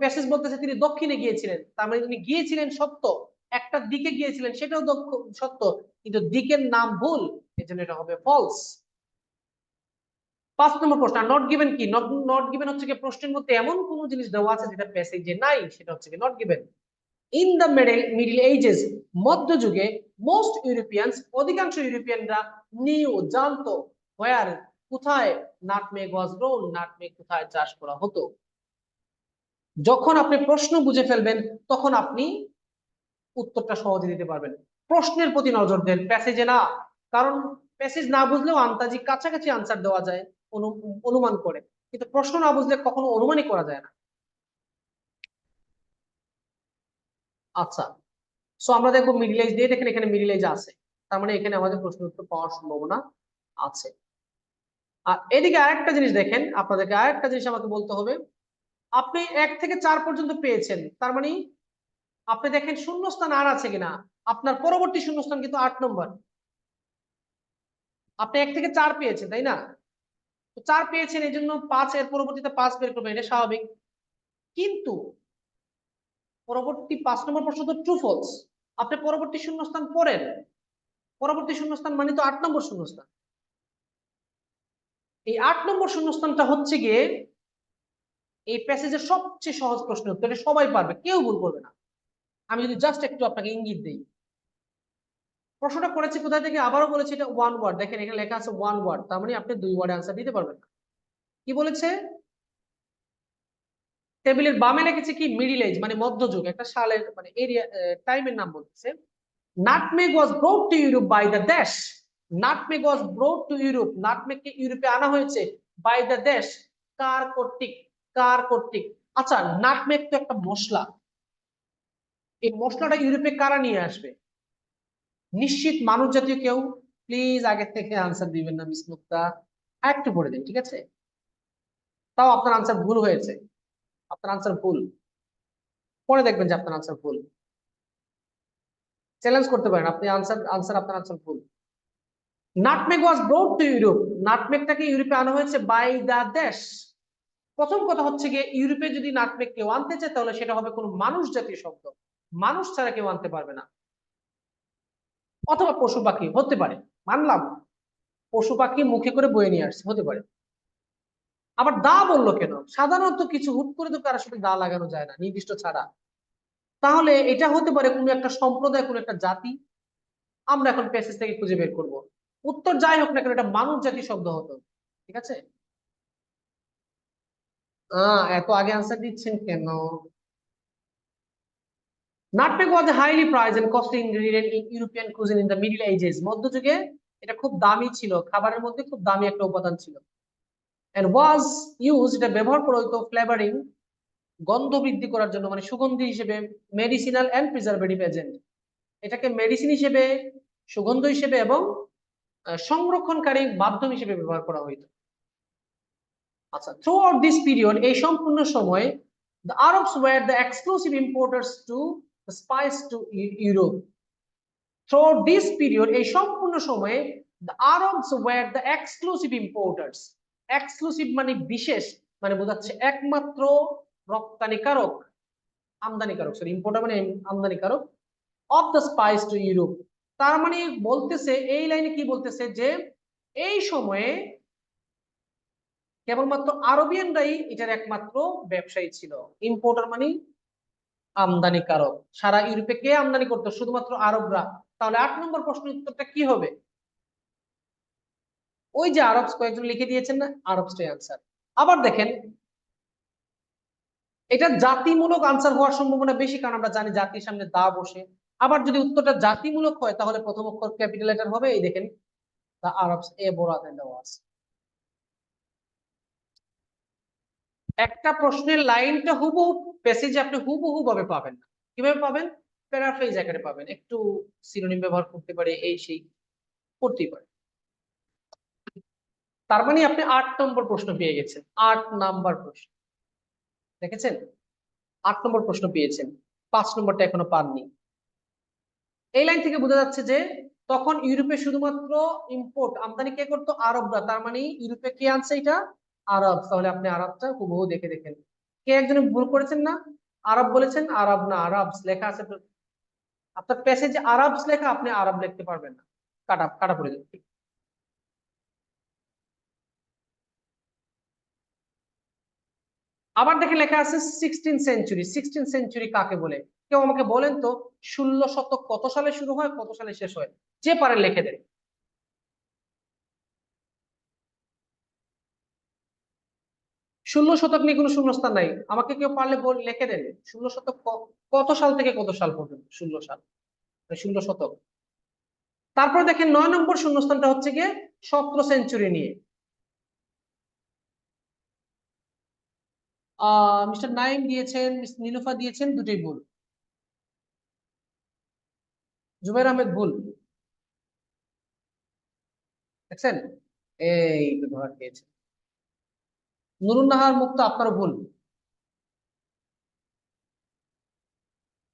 প্যাসেজ বলতেছে তিনি দক্ষিণে গিয়েছিলেন, তার মানে তিনি গিয়েছিলেন সত্য, একটা দিকে গিয়েছিলেন সেটাও সত্য, কিন্তু দিকের নাম ভুল, এজন্য এটা হবে ফলস। 5 নম্বর প্রশ্ন। নট গিভেন কি? নট গিভেন হচ্ছে কি প্রশ্নের মধ্যে এমন কোন জিনিস দেওয়া আছে যেটা প্যাসেজে নাই, সেটা হচ্ছে কি not given. In the middle ages, মধ্যযুগে, মোস্ট ইউরোপিয়ানস, অধিকাংশ ইউরোপিয়ানরা, নিউ, জানতো, হোয়ার, কোথায়, নাটমেগ ওয়াজ গ্রোন, নাটমেগ কোথায় চাষ করা হতো। যখন আপনি প্রশ্ন বুঝে ফেলবেন তখন আপনি উত্তরটা সহজে দিতে পারবেন। প্রশ্নের প্রতি নজর দেন, প্যাসেজে না। কারণ প্যাসেজ না বুঝলেও আন্তাজি কাছাকাছি আনসার দেওয়া যায় অনুমান করে, কিন্তু প্রশ্ন না বুঝলে কখনো অনুমানই করা যায় না। আচ্ছা, সো আমরা দেখবো মিডিল এজ দিয়ে, দেখেন এখানে মিডিল এজ আছে, তার মানে এখানে আমাদের প্রশ্ন উত্তর পাওয়ার সম্ভাবনা আছে। আর এদিকে আরেকটা জিনিস দেখেন, আপনাদেরকে আরেকটা জিনিস আমাকে বলতে হবে। আপনি 1 থেকে 4 পর্যন্ত পেয়েছেন, তার মানে আপনি দেখেন শূন্যস্থান আর আছে কিনা। আপনার পরবর্তী শূন্যস্থান কিন্তু 8 নম্বর। আপনি 1 থেকে 4 পেয়েছেন, তাই না? তো 4 পেয়েছেন, এই জন্য 5 এর পরবর্তীতে 5 বের করবেন, এটা স্বাভাবিক। কিন্তু পরবর্তী 5 নম্বর প্রশ্ন তো ট্রু ফলস। আপনি পরবর্তী শূন্যস্থান পড়েন, পরবর্তী শূন্যস্থান মানে তো 8 নম্বর শূন্যস্থান। এই 8 নম্বর শূন্যস্থানটা হচ্ছে গিয়ে এই প্যাসেজের সবচেয়ে সহজ প্রশ্ন উত্তর, এটা সবাই পারবে, কেউ ভুল করবে না। আমি যদি জাস্ট একটু আপনাকে ইঙ্গিত দিই, প্রশ্নটা করেছি কোথায় থেকে, আবারও বলেছি এটা ওয়ান ওয়ার্ড। দেখেন এখানে লেখা আছে ওয়ান ওয়ার্ড, তার মানে আপনি 2 ওয়ার্ডে আনসার দিতে পারবেন না। কি বলেছে? টেবিলের বামে লিখেছে কি মিডিল এজ, মানে মধ্যযুগ, একটা সালের মানে এরিয়া, টাইমের নাম বলতেছে। Nutmeg was brought to Europe by the দেশ। Nutmeg was brought to Europe, nutmeg কে ইউরোপে আনা হয়েছে বাই দ্য দেশ, কার কর্তৃক? কার কর্তৃক? আচ্ছা, নাটমেগ তো একটা মশলা, এই মশলাটা ইউরোপে কারা নিয়ে আসবে? নিশ্চিত মানুষ জাতীয় কেউ। প্লিজ আগে থেকে আনসার দিবেন না মিস মুক্তা, একটু পড়ে দিন, ঠিক আছে? তাও আপনার আনসার ভুল হয়েছে, আপনার আনসার ভুল, পরে দেখবেন যে আপনার আনসার ভুল। চ্যালেঞ্জ করতে পারেন আপনি, আপনার আনসার ভুল। Nutmeg was brought to Europe, নাটমেগটাকে ইউরোপে আনা হয়েছে বাই দা দেশ। প্রথম কথা হচ্ছে গিয়ে ইউরোপে যদি নাটমেগ কেউ আনতে চায় তাহলে সেটা হবে কোনো মানুষ জাতীয় শব্দ, মানুষ ছাড়া কেউ আনতে পারবে না। অথবা পশু পাখি হতে পারে, মানলাম, পশু পাখি মুখে করে বয়ে নিয়ে আসছে, হতে পারে। আবার দা বললো কেন? সাধারণত কিছু হুট করে তো কারোর সাথে দা লাগানো যায় না নির্দিষ্ট ছাড়া। তাহলে এটা হতে পারে কোনো একটা সম্প্রদায়, কোনো একটা জাতি। আমরা এখন প্যাসেজ থেকে খুঁজে বের করব। উত্তর যাই হোক না কেন, এটা মানুষ জাতি শব্দ হতো, ঠিক আছে? এত আগে আনসার দিচ্ছেন কেন? Nutmeg was highly prize and costly ingredient in European cuisine in the middle ages. মধ্যযুগে এটা খুব দামি ছিল, খাবারের মধ্যে খুব দামি একটা উপাদান ছিল। এন্ড ওয়াজ ইউজ, এটা ব্যবহার করা হতো ফ্লেভারিং, গন্ধ বৃদ্ধি করার জন্য, মানে সুগন্ধি হিসেবে, মেডিসিনাল এন্ড প্রিজারভেটিভ এজেন্ট, এটাকে মেডিসিন হিসেবে, সুগন্ধ হিসেবে এবং সংরক্ষণকারী মাধ্যম হিসেবে ব্যবহার করা হইতো। আচ্ছা, থ্রু আউট দিস পিরিয়ড, এই সম্পূর্ণ সময় the Arabs were the exclusive importers to the spice to Europe. Throughout this period, এই সম্পূর্ণ সময়ে the Arabs were the exclusive importers. Exclusive মানে বিশেষ, মানে বোঝাচ্ছে একমাত্র রপ্তানিকারক, আমদানিকারক, সরি ইম্পোর্টার মানে আমদানিকারক, of the spice to Europe. তার মানে বলতেছে, এই লাইনে কি বলতেছে, যে এই সময়ে কেবলমাত্র আরবিয়ানরাই এটার একমাত্র ব্যবসায়ী ছিল। ইম্পোর্টার মানে আমদানিকারক। সারা ইউরোপে কে আমদানি করতো? শুধুমাত্র আরবরা। তাহলে 8 নম্বর প্রশ্নের উত্তরটা কি হবে? ওই যে আরব কয়েকজন লিখে দিয়েছেন না, আরবসটাই আনসার। আবার দেখেন, এটা জাতিমূলক আনসার হওয়ার সম্ভাবনা বেশি, কারণ আমরা জানি জাতির সামনে দা বসে। আবার যদি উত্তরটা জাতিমূলক হয়, তাহলে প্রথম অক্ষর ক্যাপিটাল লেটার হবে। এই দেখেন, দা আরবস, এ বড় হাতের দেওয়া আছে। একটা প্রশ্নের লাইনটা হুবহু প্যাসেজে আপনি হুবহু ভাবে পাবেন না। কিভাবে পাবেন? প্যারাফ্রেজ আকারে পাবেন, একটু সিনোনিম ব্যবহার করতে পারে, এই সেই করতেই পারে। তার মানে আপনি 8 নম্বর প্রশ্ন পেয়ে গেছেন। 8 নাম্বার প্রশ্ন দেখেছেন, 8 নম্বর প্রশ্ন পেয়েছেন, 5 নম্বরটা এখনো পাননি। এই লাইন থেকে বোঝা যাচ্ছে যে তখন ইউরোপে শুধুমাত্র ইম্পোর্ট, আমদানি কে করতো? আরবরা। তার মানে ইউরোপে কে আনছে এটা? আরব। তাহলে আপনি আরবটা হুবহু দেখে দেখেন। কে একজন ভুল করেছেন না, আরব বলেছেন, আরব না আরবস লেখা আছে। আপনার প্যাসেজে আরবস লেখা, আপনি আরব লিখতে পারবেন না, কাটা কাটা পড়ে যাবে। আবার দেখে লেখা আছে 16 সেঞ্চুরি। 16 সেঞ্চুরি কাকে বলে? কেউ আমাকে বলেন তো, 16 শতক কত সালে শুরু হয়, কত সালে শেষ হয়? যে পারেন লিখে দেন। 16 শতক নিয়ে কোনো শূন্যস্থান নাই, আমাকে কেউ পারলে লিখে দেন। 16 শতক কত সাল থেকে কত সাল পর্যন্ত? 16 সাল, 16 শতক। তারপর দেখেন 9 নম্বর শূন্যস্থানটা হচ্ছে গিয়ে 17 সেঞ্চুরি নিয়ে। মিস্টার নাইম দিয়েছেন, মিস নীলুফা দিয়েছেন, দুটোই ভুল। জুবাইর আহমেদ ভুল, দেখছেন? এই তো ধরা খেয়েছে। নুরুন নাহার মুক্ত, আপনার ভুল।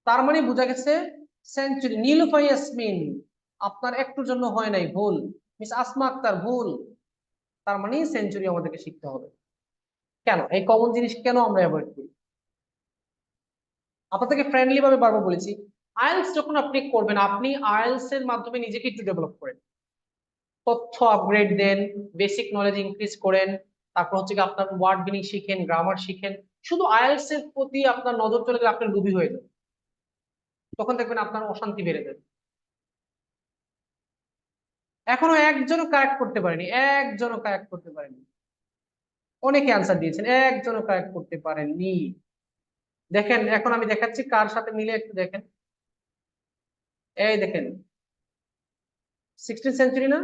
তার মানে বোঝা গেছে সেঞ্চুরি। নীলুফা ইয়াসমিন, আপনার একটুর জন্য হয় নাই, ভুল। মিস আসমা আক্তার ভুল। তার মানে সেঞ্চুরি আমাদেরকে শিখতে হবে। কেন এই কমন জিনিস কেন আমরা অ্যাভয়েড করি? আপনাদেরকে ফ্রেন্ডলি ভাবে বারবার বলেছি, আইএলস যখন আপনি করবেন, আপনি আইএলস এর মাধ্যমে নিজেকে একটু ডেভেলপ করেন, তথ্য আপগ্রেড দেন, বেসিক নলেজ ইনক্রিজ করেন। তারপর হচ্ছে কি আপনার ওয়ার্ড মিনিং শিখেন, গ্রামার শিখেন। শুধু আইএলস এর প্রতি আপনার নজর চলে গেলে আপনি লুবি হয়ে যাবেন, তখন দেখবেন আপনার অশান্তি বেড়ে যাবে। এখনো একজনও কারেক্ট করতে পারেনি, একজনও কারেক্ট করতে পারেনি। অনেকে আনসার দিয়েছেন, একজনও কারেক্ট করতে পারেননি। দেখেন এখন আমি দেখাচ্ছি কার সাথে মিলে, একটু দেখেন। এই দেখেন, 16 সেঞ্চুরি না?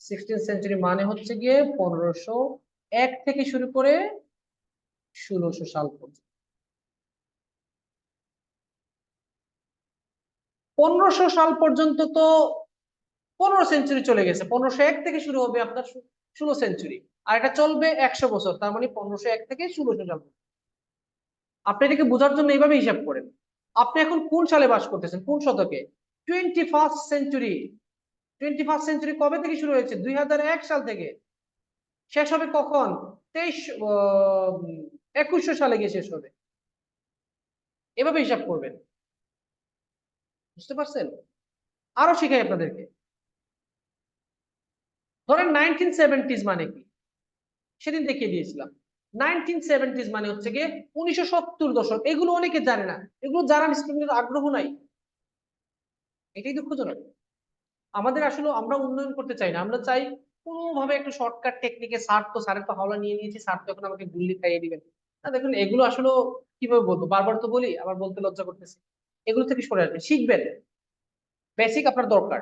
16 সেঞ্চুরি মানে হচ্ছে গিয়ে 1501 থেকে শুরু করে 1600 সাল পর্যন্ত। 1500 সাল পর্যন্ত তো 15 সেঞ্চুরি চলে গেছে। 1501 থেকে শুরু হবে আপনার 16 সেঞ্চুরি, আর এটা চলবে 100 বছর। তার মানে 1501 থেকে 1600 সাল। আপনি এটাকে বোঝার জন্য এইভাবে হিসাব করেন। আপনি এখন কোন সালে বাস করতেছেন, কোন শতকে? 21st century. 21st সেঞ্চুরি কবে থেকে শুরু হয়েছে? 2001 সাল থেকে। শেষ হবে কখন? 2100 সালে গিয়ে শেষ হবে। এভাবে হিসাব করবেন, বুঝতে পারছেন? আরো শিখাই আপনাদেরকে। ধরেন 1970s মানে কি, সেদিন দেখিয়ে দিয়েছিলাম। 1970s মানে হচ্ছে গিয়ে 1970 দশক। এগুলো অনেকে জানে না, এগুলো জানার স্টুডেন্টের আগ্রহ নাই। এটাই দুঃখজনক। আমাদের আসলে আমরা উন্নয়ন করতে চাই না, আমরা চাই কোনোভাবে একটু শর্টকাট টেকনিকে, স্যার তো, স্যারের তো হাওলা নিয়ে নিয়েছি, স্যার তো এখন আমাকে গুল্লি খাইয়ে দিবেন। না দেখুন, এগুলো আসলে কিভাবে বলবো, বারবার তো বলি, আবার বলতে লজ্জা করতেছি। এগুলো থেকে সরে আসবেন, শিখবেন, বেসিক আপনার দরকার।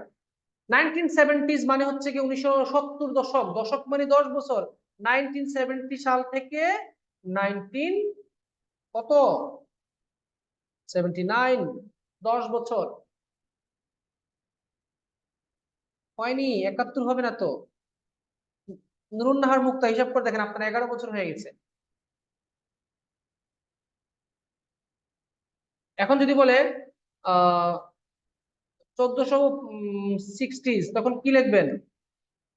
1970s মানে হচ্ছে কি 1970 দশক। দশক মানে 10 বছর। 1970 সাল থেকে 19 কত, 79, 10 বছর। হয়নি, 71 হবে না তো। নুরুন নাহার মুক্তা হিসাব করে দেখেন আপনার 11 বছর হয়ে গেছে। এখন যদি বলে 1460 তখন কি লিখবেন?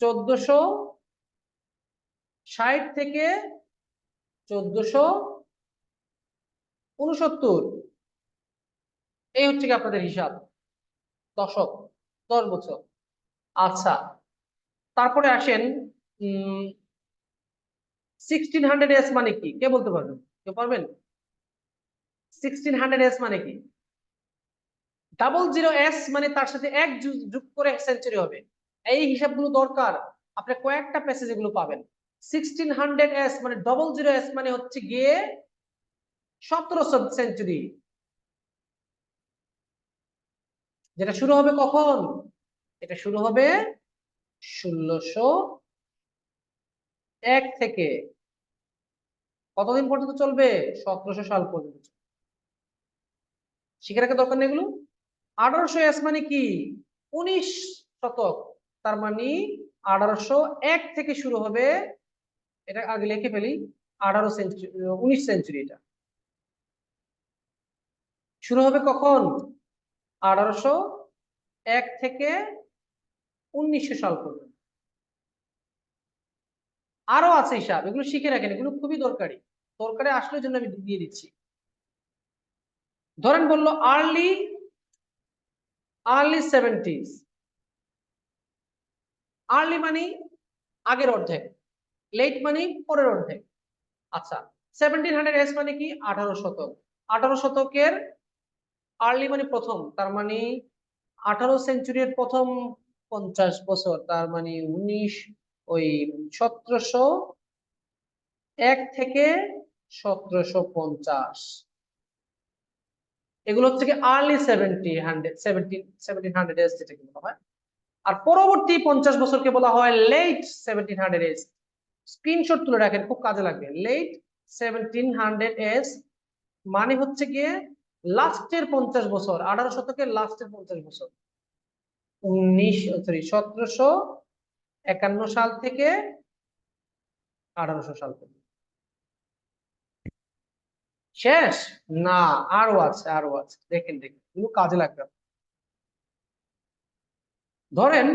1460 থেকে 1469, এই হচ্ছে কি আপনাদের হিসাব, দশক, 10 বছর। আচ্ছা, তারপরে আসেন 1600s মানে কি, কে বলতে পারবেন? কেউ পারবেন? 1600s মানে কি? 00s মানে তার সাথে এক যোগ করে সেঞ্চুরি হবে। এই হিসাবগুলো দরকার, আপনি কয়েকটা প্যাসেজ এগুলো পাবেন। 1600s মানে 00s মানে হচ্ছে গিয়ে 1700 সেঞ্চুরি, যেটা শুরু হবে কখন? এটা শুরু হবে 1601 থেকে, কতদিন পর্যন্ত চলবে? 1700 সাল পর্যন্ত। শিখে রাখা দরকার নেই এগুলো। 1800s মানে কি? 19 শতক, তার মানে 1801 থেকে শুরু হবে, এটা আগে লিখে ফেলি। 18 সেঞ্চুরি, 19 সেঞ্চুরি, এটা শুরু হবে কখন? 1801 থেকে 1900 সাল পর্যন্ত। আরো আছে হিসাব, এগুলো শিখে রাখেন, এগুলো খুবই দরকারি, দরকারে আসলে জন্য আমি দিয়ে দিচ্ছি। ধরেন বললো আর্লি আর্লি 70s, আর্লি মানে আগের অর্ধেক, লেট মানে পরের অর্ধেক। আচ্ছা, 1700s মানে কি? 18 শতক। 18 শতকের আর্লি মানে প্রথম, তার মানে 18 সেঞ্চুরির প্রথম 50 বছর, তার মানে 1701 থেকে 1750, এগুলো হচ্ছে কি আর্লি 1700s যেটাকে বলা হয়। আর পরবর্তী 50 বছরকে বলা হয় লেট 1700s। স্ক্রিনশট তুলে রাখেন, খুব কাজে লাগবে। লেট 1700s মানে হচ্ছে গিয়ে লাস্টের 50 বছর, 18 শতকের লাস্টের 50 বছর, 1751 সাল থেকে 1800 সাল পর্যন্ত। শেষ? না, আরো আছে, আরো আছে, দেখেন দেখেন এগুলো কাজে লাগবে। ধরেন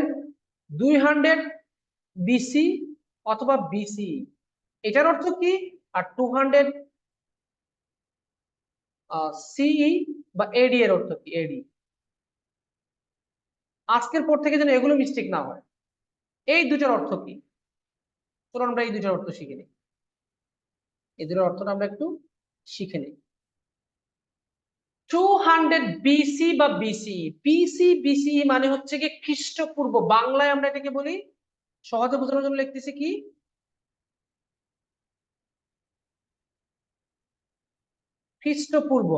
200 BC অথবা BC, এটার অর্থ কি? আর 200 CE বা AD এর অর্থ কি? AD। আজকের পর থেকে যেন এগুলো মিস্টেক না হয়। এই দুটার অর্থ কি? চলুন আমরা এই দুটার অর্থ শিখে নিই, এই দুটার অর্থটা আমরা একটু শিখে নিই। 200 BC বা BC, BC মানে হচ্ছে কি খ্রিস্টপূর্ব, বাংলায় আমরা এটাকে বলি, সহজে বোঝানোর জন্য লিখতেছি কি, খ্রিস্টপূর্ব।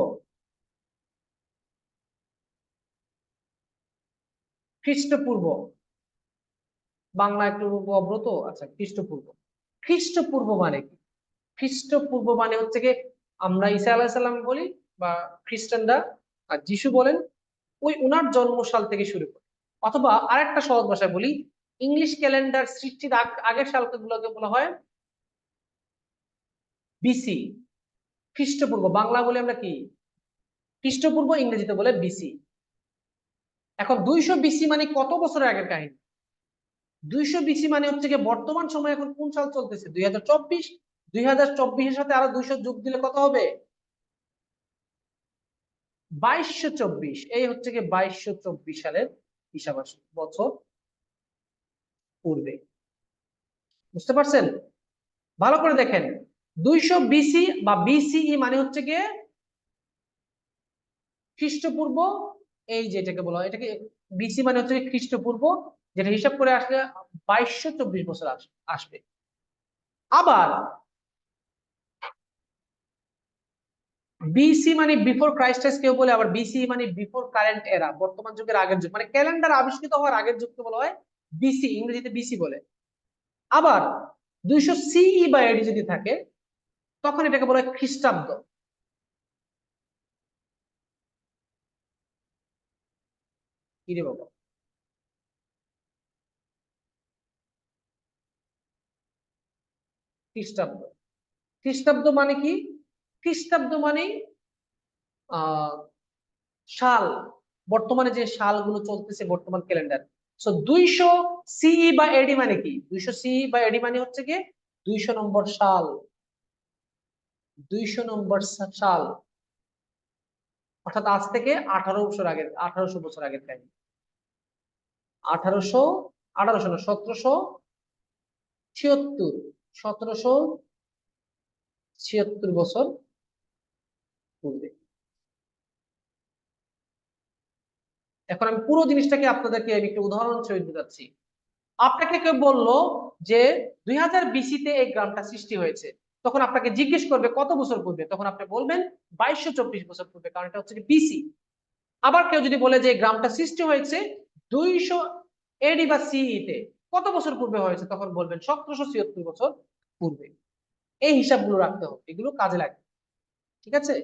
খ্রিস্টপূর্ব, বাংলা একটু অব্রত। আচ্ছা, খ্রিস্টপূর্ব, খ্রিস্টপূর্ব মানে কি? খ্রিস্টপূর্ব মানে হচ্ছে কি, আমরা ঈসা আলাইহিস সালাম বলি বা খ্রিস্টানরা আর যিশু বলেন, ওই উনার জন্মসাল থেকে শুরু করে। অথবা আরেকটা সহজ ভাষায় বলি, ইংলিশ ক্যালেন্ডার সৃষ্টির আগের সালগুলোকে বলা হয় BC, খ্রিস্টপূর্ব। বাংলা বলে আমরা কি? খ্রিস্টপূর্ব, ইংরেজিতে বলে BC। এখন 200 BC মানে কত বছরের আগের কাহিনী? 200 BC মানে হচ্ছে কি বর্তমান সময়, এখন কোন সাল চলতেছে? 2024। 2024-এর সাথে আরো 200 যোগ দিলে কত হবে? 2224। এই হচ্ছে কি 2224 সালের হিসাব বছর পূর্বে। বুঝতে পারছেন? ভালো করে দেখেন, 200 BC বা BCE মানে হচ্ছে গিয়ে খ্রিস্টপূর্ব। এই যেটাকে বলা হয়, এটাকে BC মানে হচ্ছে খ্রিস্টপূর্ব, যেটা হিসাব করে আসলে 2224 বছর আসবে। আবার BC মানে বিফোর ক্রাইস্ট কেউ বলে, আবার BC মানে বিফোর কারেন্ট এরা, বর্তমান যুগের আগের যুগ, মানে ক্যালেন্ডার আবিষ্কৃত হওয়ার আগের যুগকে বলা হয় BC, ইংরেজিতে BC বলে। আবার 200 CE বা AD যদি থাকে, তখন এটাকে বলা হয় খ্রিস্টাব্দ। কি রে বাবা? খ্রিস্টাব্দ। খ্রিস্টাব্দ মানে কি? খ্রিস্টাব্দ মানে সাল, বর্তমানে যে সালগুলো চলতেছে বর্তমান ক্যালেন্ডার। সো 200 সিই বা এডি মানে কি? 200 সিই বা এডি মানে হচ্ছে কি 200 নম্বর সাল। 200 নম্বর সাল, অর্থাৎ আজ থেকে 1800 বছর আগের টাইম। 1800, 1800 না, 1776, 1776 বছর পূর্বে। এখন আমি পুরো জিনিসটাকে আপনাদেরকে আমি একটা উদাহরণ সহিত বোঝাচ্ছি। আপনাকে কেউ বললো যে 2000 বিসিতে এই গ্রামটা সৃষ্টি হয়েছে, তখন আপনাকে জিজ্ঞেস করবে কত বছর পূর্বে, তখন আপনি বলবেন 2224 বছর পূর্বে, কারণ এটা হচ্ছে বিসি। আবার কেউ যদি বলে যে গ্রামটা সৃষ্টি হয়েছে 200 এডি বা সিই তে, কত বছর পূর্বে হয়েছে, তখন বলবেন 1776 বছর পূর্বে। এই হিসাবগুলো রাখতে হবে, এগুলো কাজে লাগে। ঠিক আছে?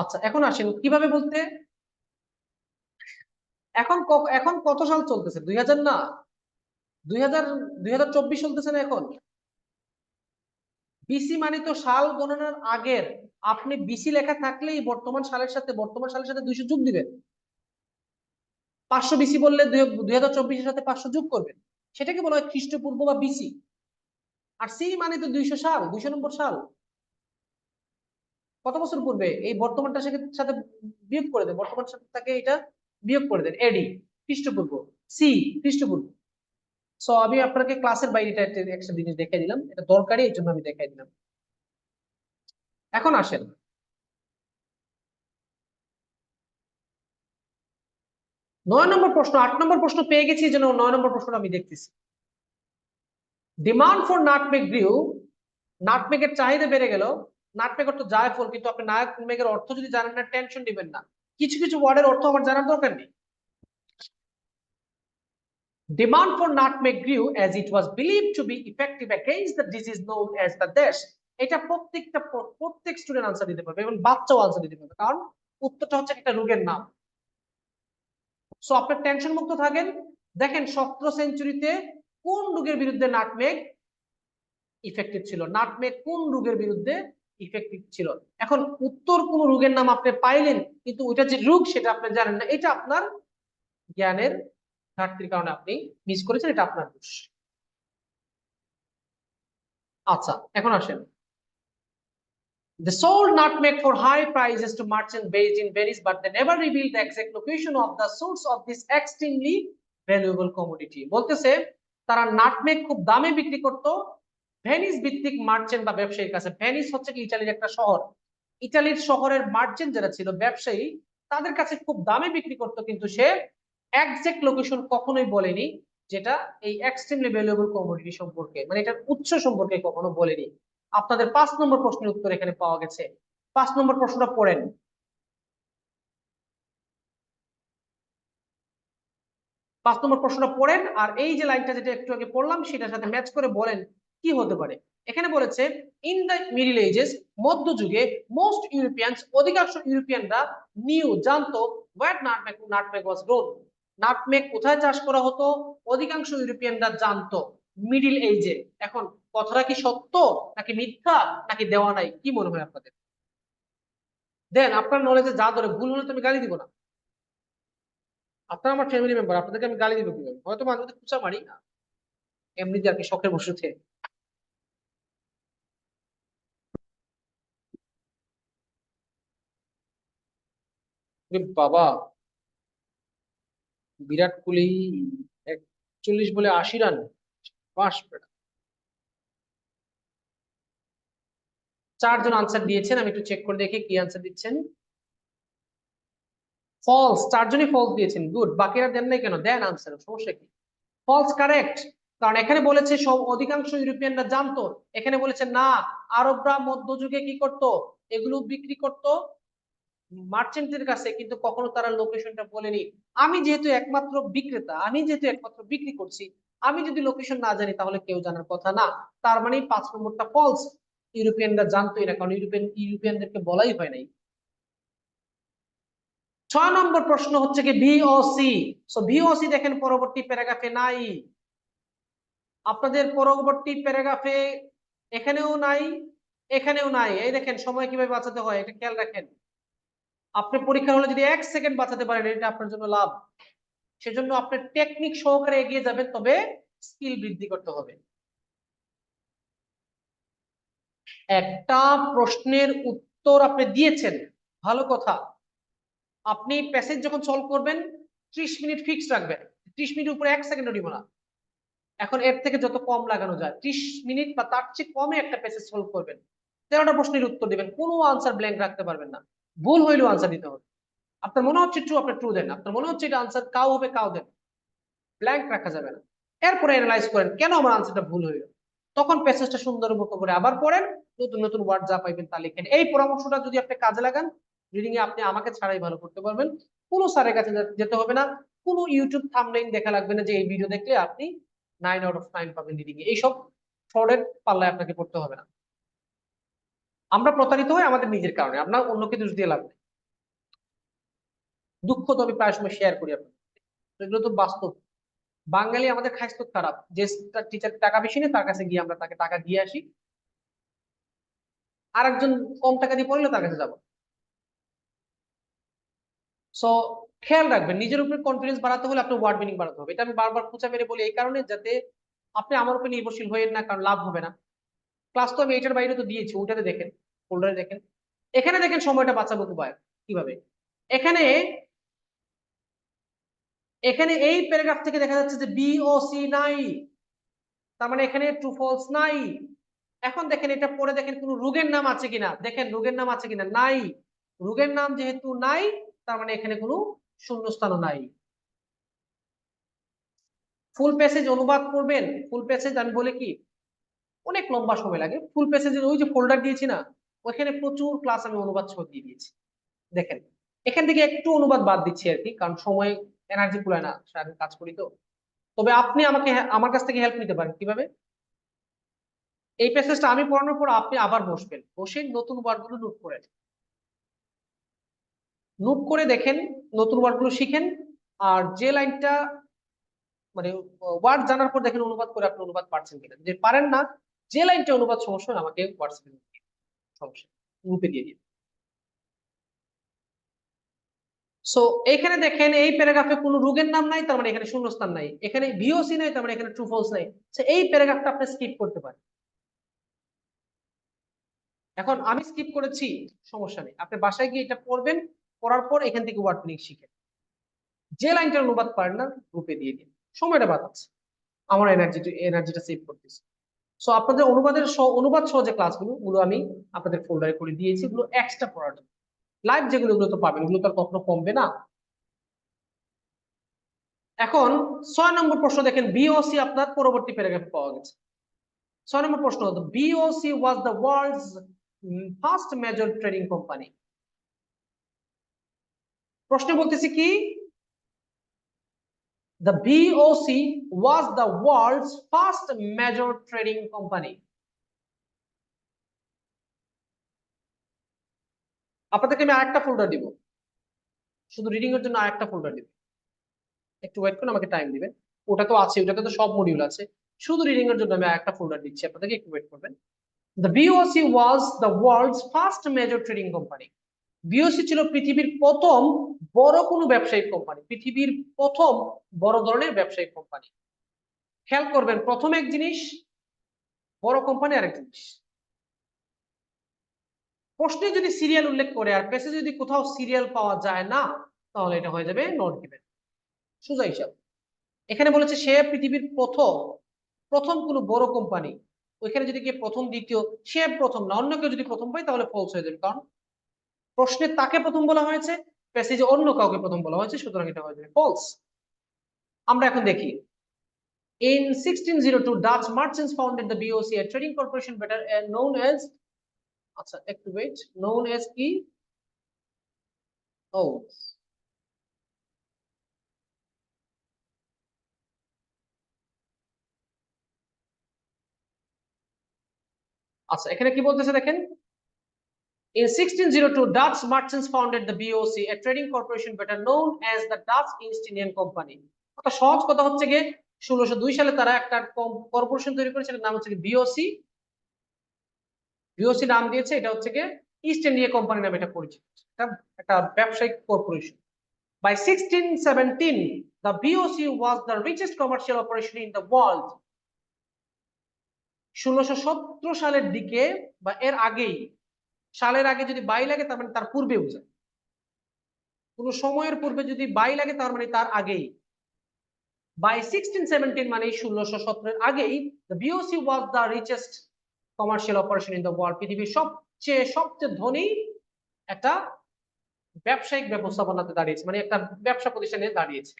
আচ্ছা, এখন আসেন কিভাবে বলতে। এখন কত সাল চলতেছে? 2000 না, 2000, 2024 চলতেছে না এখন। বিসি মানে তো সাল গণনার আগের। আপনি বিসি লেখা থাকলেই বর্তমান সালের সাথে 200 যোগ দিবেন। 500 বিসি বললে 2024-এর সাথে 500 যোগ করবেন, সেটাকে বলা হয় খ্রিস্টপূর্ব বা বিসি। আর সি মানে তো 200 সাল, 200 নম্বর সাল। কত বছর পূর্বে? এই বর্তমানটার সাথে বিয়োগ করে দেন, বর্তমান সাথে তাকে এটা বিয়োগ করে দেন, এডি খ্রিস্টপূর্ব, সি খ্রিস্টপূর্ব। সো আমি আপনাকে ক্লাসের বাইরে একটা জিনিস দেখাই দিলাম, এটা দরকারি, এই জন্য আমি দেখাই দিলাম। এখন আসেন 9 নম্বর প্রশ্ন। 8 নম্বর প্রশ্ন পেয়ে গেছি, এই জন্য 9 নম্বর প্রশ্নটা আমি দেখতেছি। ডিমান্ড ফর নাটমেগ গ্রিউ, নাটমেগের চাহিদা বেড়ে গেল। নাটমেগ অর্থ জায়ফল, কিন্তু আপনি নাটমেগের অর্থ যদি জানেন না, টেনশন দিবেন না, কিছু কিছু ওয়ার্ডের অর্থ আমার জানার দরকার নেই। Demand for nutmeg grew as it was believed to be effective against the disease known as the dash. এটা প্রত্যেক স্টুডেন্ট আনসার দিতে পারবে, এবং বাচ্চাও আনসার দিতে পারবে, কারণ উত্তরটা হচ্ছে একটা রোগের নাম। সো আপনি টেনশন মুক্ত থাকেন। দেখেন 17 সেঞ্চুরিতে কোন রোগের বিরুদ্ধে নাটমেগ ইফেক্টিভ ছিল, নাটমেগ কোন রোগের বিরুদ্ধে ইফেক্টিভ ছিল। এখন উত্তর কোন রোগের নাম আপনি পাইলেন, কিন্তু ওইটা যে রোগ সেটা আপনি জানেন না, এটা আপনার জ্ঞানের ঘাটতির কারণে আপনি মিস করেছেন, এটা আপনার দোষ। আচ্ছা, এখন আসেন। They sold nutmeg for high prices to merchants based in Venice, but they never revealed the exact location of the source of this extremely valuable commodity. বলতেছে তারা নাটমেগ খুব দামে বিক্রি করত ভেনিস ভিত্তিক মার্চেন্ট বা ব্যবসায়ীর কাছে। ভেনিস হচ্ছে কি ইতালির একটা শহর। ইতালির শহরের মার্চেন্ট যারা ছিল, ব্যবসায়ী, তাদের কাছে খুব দামে বিক্রি করত, কিন্তু সে এক্সাক্ট লোকেশন কখনোই বলেনি, যেটা এই এক্সট্রিমলি ভ্যালুয়েবল কমোডিটি সম্পর্কে, মানে এটার উৎস সম্পর্কে কখনো বলেনি। আপনাদের 5 নম্বর প্রশ্নের উত্তর এখানে পাওয়া গেছে। 5 নম্বর প্রশ্নটা পড়েন। 5 নম্বর প্রশ্নটা পড়েন, আর এই যে লাইনটা যেটা একটু আগে পড়লাম সেটার সাথে ম্যাচ করে বলেন কি হতে পারে। এখানে বলেছে ইন দ্য মিডল এজেস, মধ্যযুগে, মোস্ট ইউরোপিয়ানস, অধিকাংশ ইউরোপিয়ানরা, নিউ জানতো, what nutmeg was grown, nutmeg কোথায় চাষ করা হতো, অধিকাংশ ইউরোপিয়ানরা জানতো মিডিল এজে। এখন কথাটা কি সত্য নাকি মিথ্যা নাকি দেওয়া নাই, কি মনে হয় আপনাদের? দেন আপনার নলেজে যা ধরে, ভুল হলে তো আমি গালি দিব না। আপনারা আমার ফ্যামিলি মেম্বার, আপনাদেরকে আমি গালি দিব কিভাবে? হয়তো মাঝে মধ্যে খুচা মারি না, এমনিতে আর কি, শখের বসেছে। বাবা, বিরাট কোহলি 41 বলে 80 রান, বাস বেটা। 4 জন আনসার দিয়েছেন, আমি একটু চেক করে দেখি কি আনসার দিচ্ছেন। ফলস, 4 জনই ফলস দিয়েছেন, গুড। বাকিরা দেন নাই কেন? দেন আনসার, সমস্যা কি? ফলস কারেক্ট, কারণ এখানে বলেছে সব অধিকাংশ ইউরোপিয়ানরা জানতো। এখানে বলেছে না, আরবরা মধ্যযুগে কি করত, এগুলো বিক্রি করত মার্চেন্টদের কাছে, কিন্তু কখনো তারা লোকেশনটা বলেনি। আমি যেহেতু একমাত্র বিক্রি করছি, আমি যদি লোকেশন না জানি তাহলে কেউ জানার কথা না। তার মানে 5 নম্বরটা ফলস, ইউরোপিয়ানরা জানতোই না, কারণ ইউরোপিয়ানদেরকে বলাই হয় নাই। 6 নম্বর প্রশ্ন হচ্ছে কি ভিওসি। সো ভিওসি দেখেন পরবর্তী প্যারাগ্রাফে নাই, আপনাদের পরবর্তী প্যারাগ্রাফে এখানেও নাই, এখানেও নাই। এই দেখেন সময় কিভাবে বাঁচাতে হয় এটা খেয়াল রাখেন। আপনি পরীক্ষা হলে যদি 1 সেকেন্ড বাঁচাতে পারেন এটা আপনার জন্য লাভ। সেজন্য আপনি টেকনিক সহকারে এগিয়ে যাবেন, তবে স্কিল বৃদ্ধি করতে হবে। একটা প্রশ্নের উত্তর আপনি দিয়েছেন, ভালো কথা। আপনি প্যাসেজ যখন সলভ করবেন 30 মিনিট ফিক্স রাখবেন, 30 মিনিট উপরে 1 সেকেন্ডও দিব না। এখন এর থেকে যত কম লাগানো যায়, 30 মিনিট বা তার চেয়ে কমে একটা প্যাসেজ সলভ করবেন, 13টা প্রশ্নের উত্তর দিবেন, কোনো আনসার ব্ল্যাঙ্ক রাখতে পারবেন না। ভুল হইলেও আনসার দিতে হবে। আপনার মনে হচ্ছে ট্রু, আপনি ট্রু দেন। আপনার মনে হচ্ছে এটা আনসার কাউ হবে, কাউ দেন, ব্ল্যাঙ্ক রাখা যাবে না। এরপরে অ্যানালাইজ করেন কেন আমার আনসারটা ভুল হইল, তখন প্যাসেজটা সুন্দর মতো করে আবার পড়েন, নতুন নতুন ওয়ার্ড যা পাইবেন তা লিখেন। এই পরামর্শটা যদি আপনি কাজে লাগান, রিডিং এ আপনি আমাকে ছাড়াই ভালো করতে পারবেন। কোনো স্যারের কাছে যেতে হবে না, কোনো ইউটিউব থাম্বনেইল দেখা লাগবে না যে এই ভিডিও দেখলে আপনি 9 আউট অফ 9 পাবেন রিডিং এ। এইসব ফ্রডের পাল্লায় আপনাকে পড়তে হবে না। আমরা প্রতারিত হই আমাদের নিজের কারণে, আপনার অন্যকে দোষ দিয়ে লাভ নেই। দুঃখ তো আমি প্রায় সময় শেয়ার করি আপনার, এগুলো তো বাস্তব। বাঙালি আমাদের খাইস্ত খারাপ, যে টিচার টাকা বেশি নেই তার কাছে গিয়ে আমরা তাকে টাকা দিয়ে আসি, আর একজন কম টাকা দিয়ে পড়লে তার কাছে যাবো। সো খেয়াল রাখবেন, নিজের উপরে কনফিডেন্স বাড়াতে হলে আপনার ওয়ার্ড মিনিং বাড়াতে হবে। এটা আমি বারবার খোঁচা মেরে বলি এই কারণে, যাতে আপনি আমার উপর নির্ভরশীল হয়ে না, কারণ লাভ হবে না। ক্লাস তো আমি এটার বাইরে তো দিয়েছি, ওটাতে দেখেন, ফোল্ডারে দেখেন। এখানে দেখেন সময়টা বাঁচাবো উপায় কিভাবে। এখানে এখানে এই প্যারাগ্রাফ থেকে দেখা যাচ্ছে যে বি ও সি নাই, তার মানে এখানে ট্রু ফলস নাই। এখন দেখেন এটা পড়ে দেখেন কোন রোগের নাম আছে কিনা, দেখেন রোগের নাম আছে কিনা, নাই। রোগের নাম যেহেতু নাই, তার মানে এখানে কোনো শূন্যস্থানও নাই। ফুল প্যাসেজ অনুবাদ করবেন, ফুল প্যাসেজ আমি বলে কি অনেক লম্বা সময় লাগে। ফুল প্যাসেজের ওই যে ফোল্ডার দিয়েছি না, ওইখানে প্রচুর ক্লাস আমি অনুবাদ সহ দিয়ে দিয়েছি। দেখেন এখান থেকে একটু অনুবাদ বাদ দিচ্ছি আর কি, কারণ সময় এনার্জি কুলায় না, সারাদিন কাজ করি তো। তবে আপনি আমাকে আমার কাছ থেকে হেল্প নিতে পারেন কিভাবে। এই প্যাসেজটা আমি পড়ানোর পর আপনি আবার বসবেন, বসে নতুন ওয়ার্ডগুলো নোট করেন, নোট করে দেখেন, নতুন ওয়ার্ডগুলো শিখেন। আর যে লাইনটা মানে ওয়ার্ড জানার পর দেখেন অনুবাদ করে আপনি অনুবাদ পারছেন কিনা। যদি পারেন না, যে লাইনটা অনুবাদ সমস্যা হয় আমাকে হোয়াটসঅ্যাপে সমস্যা গ্রুপে দিয়ে দিন। সো এখানে দেখেন এই প্যারাগ্রাফে কোনো রোগের নাম নাই, তার মানে এখানে শূন্যস্থান নাই। এখানে ভিওসি নাই, তার মানে এখানে ট্রু ফলস নাই। এই প্যারাগ্রাফটা আপনি স্কিপ করতে পারেন। এখন আমি স্কিপ করেছি, সমস্যা নেই, আপনি বাসায় গিয়ে এটা পড়বেন, পড়ার পর এখান থেকে ওয়ার্ড মিনিং শিখেন। যে লাইনটার অনুবাদ পারেন না গ্রুপে দিয়ে দিন, সময়টা বাঁচাচ্ছে, আমার এনার্জিটা সেভ করতেছে। সো আপনাদের অনুবাদ সহ যে ক্লাসগুলো গুলো আমি আপনাদের ফোল্ডারে করে দিয়েছি, এগুলো এক্সট্রা পড়ার জন্য। লাইভ যেগুলো এগুলো তো পাবেন, এগুলো তো আর কখনো কমবে না। এখন 6 নম্বর প্রশ্ন দেখেন, বিওসি আপনার পরবর্তী প্যারাগ্রাফে পাওয়া গেছে। 6 নম্বর প্রশ্ন, VOC was the world's first major trading company. প্রশ্ন বলতেছি কি, the BOC was the world's first major trading company. আপনাদেরকে আমি আরেকটা ফোল্ডার দিব, শুধু রিডিং এর জন্য আরেকটা ফোল্ডার দিব। একটু ওয়েট করুন, আমাকে টাইম দিবেন। ওটা তো আছে, ওটাতে তো সব মডিউল আছে। শুধু রিডিং এর জন্য আমি আরেকটা ফোল্ডার দিচ্ছি আপনাদেরকে, একটু ওয়েট করবেন। The BOC was the world's first major trading company. BOC ছিল পৃথিবীর প্রথম বড় কোনো ব্যবসায়িক কোম্পানি, পৃথিবীর প্রথম বড় ধরনের ব্যবসায়িক কোম্পানি। খেয়াল করবেন, প্রথম এক জিনিস, বড় কোম্পানি আরেক জিনিস। প্রশ্নে যদি সিরিয়াল উল্লেখ করে আর পেজে যদি কোথাও সিরিয়াল পাওয়া যায় না, তাহলে এটা হয়ে যাবে নট গিভেন, সোজা হিসাব। এখানে বলেছে সে পৃথিবীর প্রথম, প্রথম কোনো বড় কোম্পানি, ওইখানে যদি কে প্রথম দ্বিতীয়, সে প্রথম না, অন্য কেউ যদি প্রথম পায় তাহলে ফলস হয়ে যাবে, কারণ প্রশ্নে তাকে প্রথম বলা হয়েছে, প্যাসেজে অন্য কাউকে প্রথম বলা হয়েছে, সুতরাং এটা হয়ে যাবে ফলস। আমরা এখন দেখি, in 1602 Dutch merchants founded the BOC, a trading corporation better known as, আচ্ছা একটু ওয়েট, known as কি, ও আচ্ছা, এখানে কি বলতেছে দেখেন, In 1602, Dutch merchants founded the BOC, a trading corporation better known as the Dutch East Indian Company. একটা সহজ কথা হচ্ছে গিয়ে 1602 সালে তারা একটা কর্পোরেশন তৈরি করেছে, এটার নাম হচ্ছে বিওসি। বিওসি নাম দিয়েছে, এটা হচ্ছে গিয়ে ইস্ট ইন্ডিয়া কোম্পানি নামে এটা পরিচিত, এটা একটা ব্যবসায়িক corporation. By 1617, the BOC was the richest commercial operation in the world. 1617 সালের দিকে বা এর আগেই, সালের আগে যদি বাই লাগে তার মানে তার পূর্বে বোঝায়, কোন সময়ের পূর্বে যদি বাই লাগে তার মানে তার আগেই। By 1617 মানে 1617 এর আগেই the BOC was the richest commercial operation in the world, পৃথিবীর সবচেয়ে ধনী একটা ব্যবসায়িক ব্যবস্থাপনাতে দাঁড়িয়েছে, মানে একটা ব্যবসা প্রতিষ্ঠানে দাঁড়িয়েছে।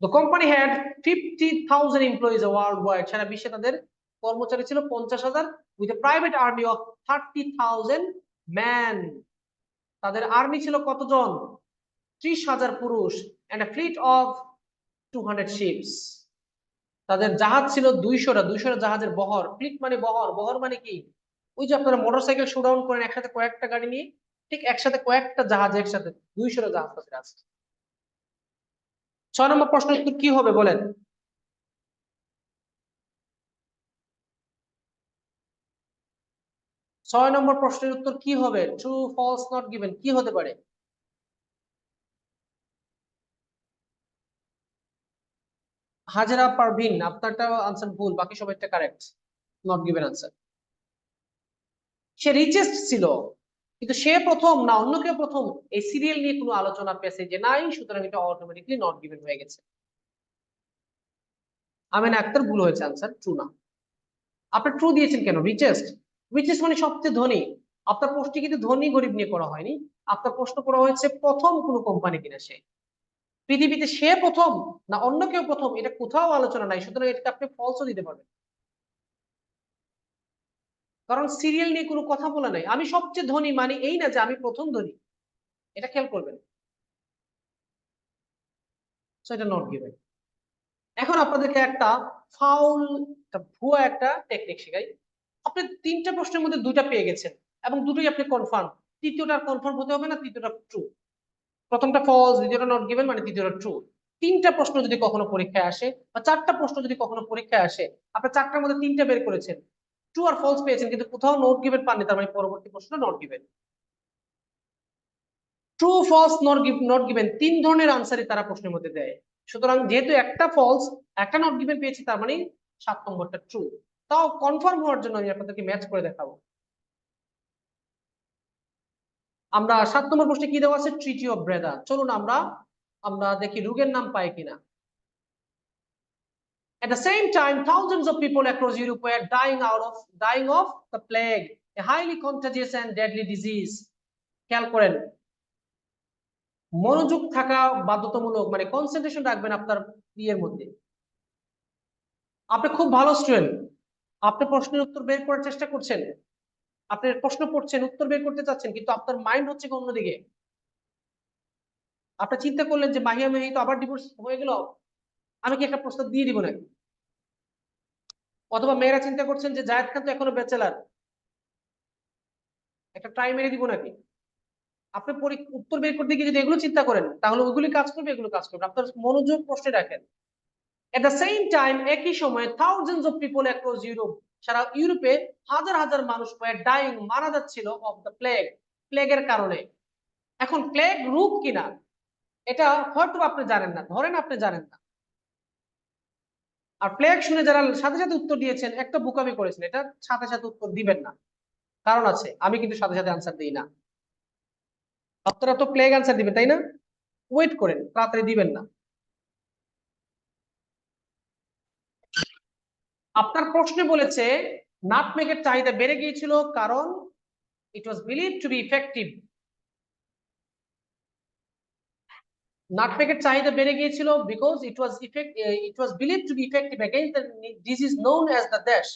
The company had 50,000 employees worldwide, সারা বিশ্বে তাদের কর্মচারী ছিল 50,000, with a private army of 30,000 men. তাদের আর্মি ছিল কতজন? 30,000 পুরুষ, and a fleet of 200 ships. তাদের জাহাজ ছিল 200টা জাহাজের বহর। ফ্লিট মানে বহর, বহর মানে কি? ওই যে আপনারা মোটরসাইকেল শোডাউন করেন একসাথে কয়েকটা গাড়ি নিয়ে, ঠিক একসাথে কয়েকটা জাহাজ, একসাথে 200টা জাহাজ তাদের আছে। 6 নম্বর প্রশ্নের উত্তর কি হবে বলেন? ছয় নম্বর প্রশ্নের উত্তর কি হবে? ট্রু, ফলস, নট গিভেন, কি হতে পারে? হাজেরা পারভিন, আপনারটা আনসার ভুল, বাকি সবাইটা কারেক্ট, নট গিভেন আনসার। সে রিচেস্ট ছিল, কিন্তু সে প্রথম না অন্য কেউ প্রথম, এই সিরিয়াল নিয়ে কোনো আলোচনা প্যাসেজে নাই, সুতরাং এটা অটোমেটিকলি নট গিভেন হয়ে গেছে। আমিনা আক্তার, ভুল হয়েছে, আনসার ট্রু না। আপনি ট্রু দিয়েছেন কেন? রিচেস্ট, রিচেস্ট মানে সবচেয়ে ধনী। আপনার প্রশ্নটি কিন্তু ধনী গরিব নিয়ে করা হয়নি, আপনার প্রশ্ন করা হয়েছে প্রথম কোন কোম্পানি কিনা সে, পৃথিবীতে সে প্রথম না অন্য কেউ প্রথম, এটা কোথাও আলোচনা নাই, সুতরাং এটাকে আপনি ফলসও দিতে পারবেন, কারণ সিরিয়াল নিয়ে কোনো কথা বলা নাই। আমি সবচেয়ে ধনী মানে এই না যে আমি প্রথম ধনী, এটা খেয়াল করবেন। এটা নট গিভেন। এখন আপনাদেরকে একটা ফাউল, একটা ভুয়া একটা টেকনিক শেখাই। আপনি 3টা প্রশ্নের মধ্যে 2টা পেয়ে গেছেন এবং দুটোই আপনি কনফার্ম, তৃতীয়টা কনফার্ম হতে হবে না, তৃতীয়টা ট্রু। প্রথমটা ফলস, দ্বিতীয়টা নট গিভেন, মানে তৃতীয়টা ট্রু। 3টা প্রশ্ন যদি কখনো পরীক্ষায় আসে বা 4টা প্রশ্ন যদি কখনো পরীক্ষায় আসে, আপনি 4টার মধ্যে 3টা বের করেছেন, ট্রু আর ফলস পেয়েছেন, কিন্তু কোথাও নট গিভেন পাননি, তার মানে পরবর্তী প্রশ্ন not given. True, false, not given 3 ধরনের আনসারই তারা প্রশ্নের মধ্যে দেয়। সুতরাং যেহেতু একটা ফলস একটা নট গিভেন পেয়েছি, তার মানে 7 নম্বরটা ট্রু। তাও কনফার্ম হওয়ার জন্য আমি আপনাদেরকে ম্যাচ করে দেখাবো। আমরা 7 নম্বর প্রশ্নে কি দেওয়া আছে? Treaty of Breda. চলুন আমরা আমরা দেখি রোগের নাম পাই কিনা। At the same time, thousands of people across Europe were dying of the plague, a highly contagious and deadly disease. খেয়াল করেন, মনোযোগ থাকা বাধ্যতামূলক, মানে কনসেন্ট্রেশন রাখবেন আপনার ইয়ের মধ্যে। আপনি খুব ভালো স্টুডেন্ট, আপনি প্রশ্নের উত্তর বের করার চেষ্টা করছেন, আপনি প্রশ্ন পড়ছেন, উত্তর বের করতে চাচ্ছেন, কিন্তু আপনার মাইন্ড হচ্ছে অন্যদিকে। আপনি চিন্তা করলেন যে মাহিয়া মেহি তো আবার ডিভোর্স হয়ে গেল, আমি কি একটা প্রস্তাব দিয়ে দিব নাকি? অথবা মেয়েরা চিন্তা করছেন যে জায়েদ খান তো এখনো ব্যাচেলার, একটা ট্রাই মেরে দিব নাকি? আপনি উত্তর বের করতে গিয়ে যদি এগুলো চিন্তা করেন, তাহলে ওইগুলি কাজ করবে, এগুলো কাজ করবে। আপনার মনোযোগ প্রশ্নে রাখেন। এট দ্য সেম টাইম, একই সময় thousands of people across Europe, সারা ইউরোপে হাজার হাজার মানুষ ডাইং, মারা যাচ্ছিল, অফ দ্য প্লেগ, প্লেগের কারণে। এখন প্লেগ রূপ কিনা এটা হয়তো আপনি জানেন না, ধরেন আপনি জানেন না, আর প্লেগ শুনে যারা সাথে সাথে উত্তর দিয়েছেন একটা বোকামি করেছেন, এটা সাথে সাথে উত্তর দিবেন না, কারণ আছে। আমি কিন্তু সাথে সাথে আনসার দিই না, আপনারা তো প্লেগ আনসার দিবেন তাই না? ওয়েট করেন, তাড়াতাড়ি দিবেন না। আপনার প্রশ্নে বলেছে নাটমেগের চাহিদা বেড়ে গিয়েছিল কারণ it was believed to be effective. নাটমেগের চাহিদা বেড়ে গিয়েছিল because it was believed to be effective against the disease known as the dash.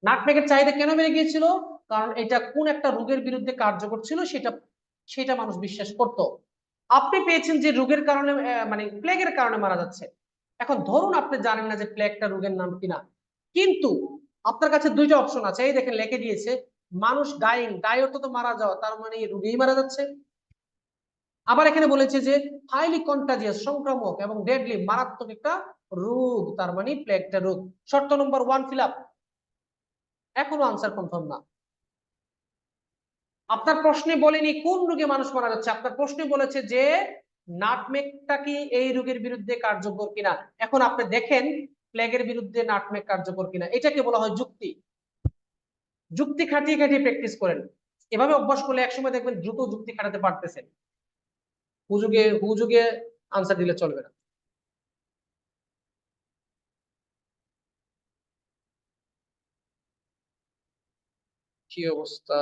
নাটমেগের চাহিদা কেন বেড়ে গিয়েছিল? কারণ এটা কোন একটা রোগের বিরুদ্ধে কার্যকর ছিল, সেটা সেটা মানুষ বিশ্বাস করত। আপনি পেয়েছেন যে রোগের কারণে, মানে প্লেগের কারণে মারা যাচ্ছে। এখন ধরুন আপনি জানেন না যে প্লেগটা রোগের নাম কিনা, কিন্তু আপনার কাছে 2টা অপশন আছে, এই দেখেন লিখে দিয়েছে, মানুষ ডাইং, ডাই অর্থ তো মারা যাওয়া, তার মানে রোগেই মারা যাচ্ছে। আবার এখানে বলেছে যে হাইলি কন্টাজিয়াস, সংক্রামক এবং ডেডলি, মারাত্মক একটা রোগ, তার মানে প্লেগটা রোগ। শর্ত নম্বর 1 ফিল আপ। এখনো আনসার কনফার্ম না। আপনার প্রশ্নে বলেনি কোন রোগে মানুষ মারা যাচ্ছে, আপনার প্রশ্নে বলেছে যে নাটমেগটা কি এই রোগের বিরুদ্ধে কার্যকর কিনা। এখন আপনি দেখেন প্লেগের বিরুদ্ধে নাটমেগ কার্যকর কিনা, এটাকে বলা হয় যুক্তি। যুক্তি খাটিয়ে খাটিয়ে প্র্যাকটিস করেন, এভাবে অভ্যাস করলে একসময় দেখবেন দ্রুত যুক্তি খাটাতে পারতেছেন। হুজুগে হুজুগে আনসার দিলে চলবে না। কি অবস্থা?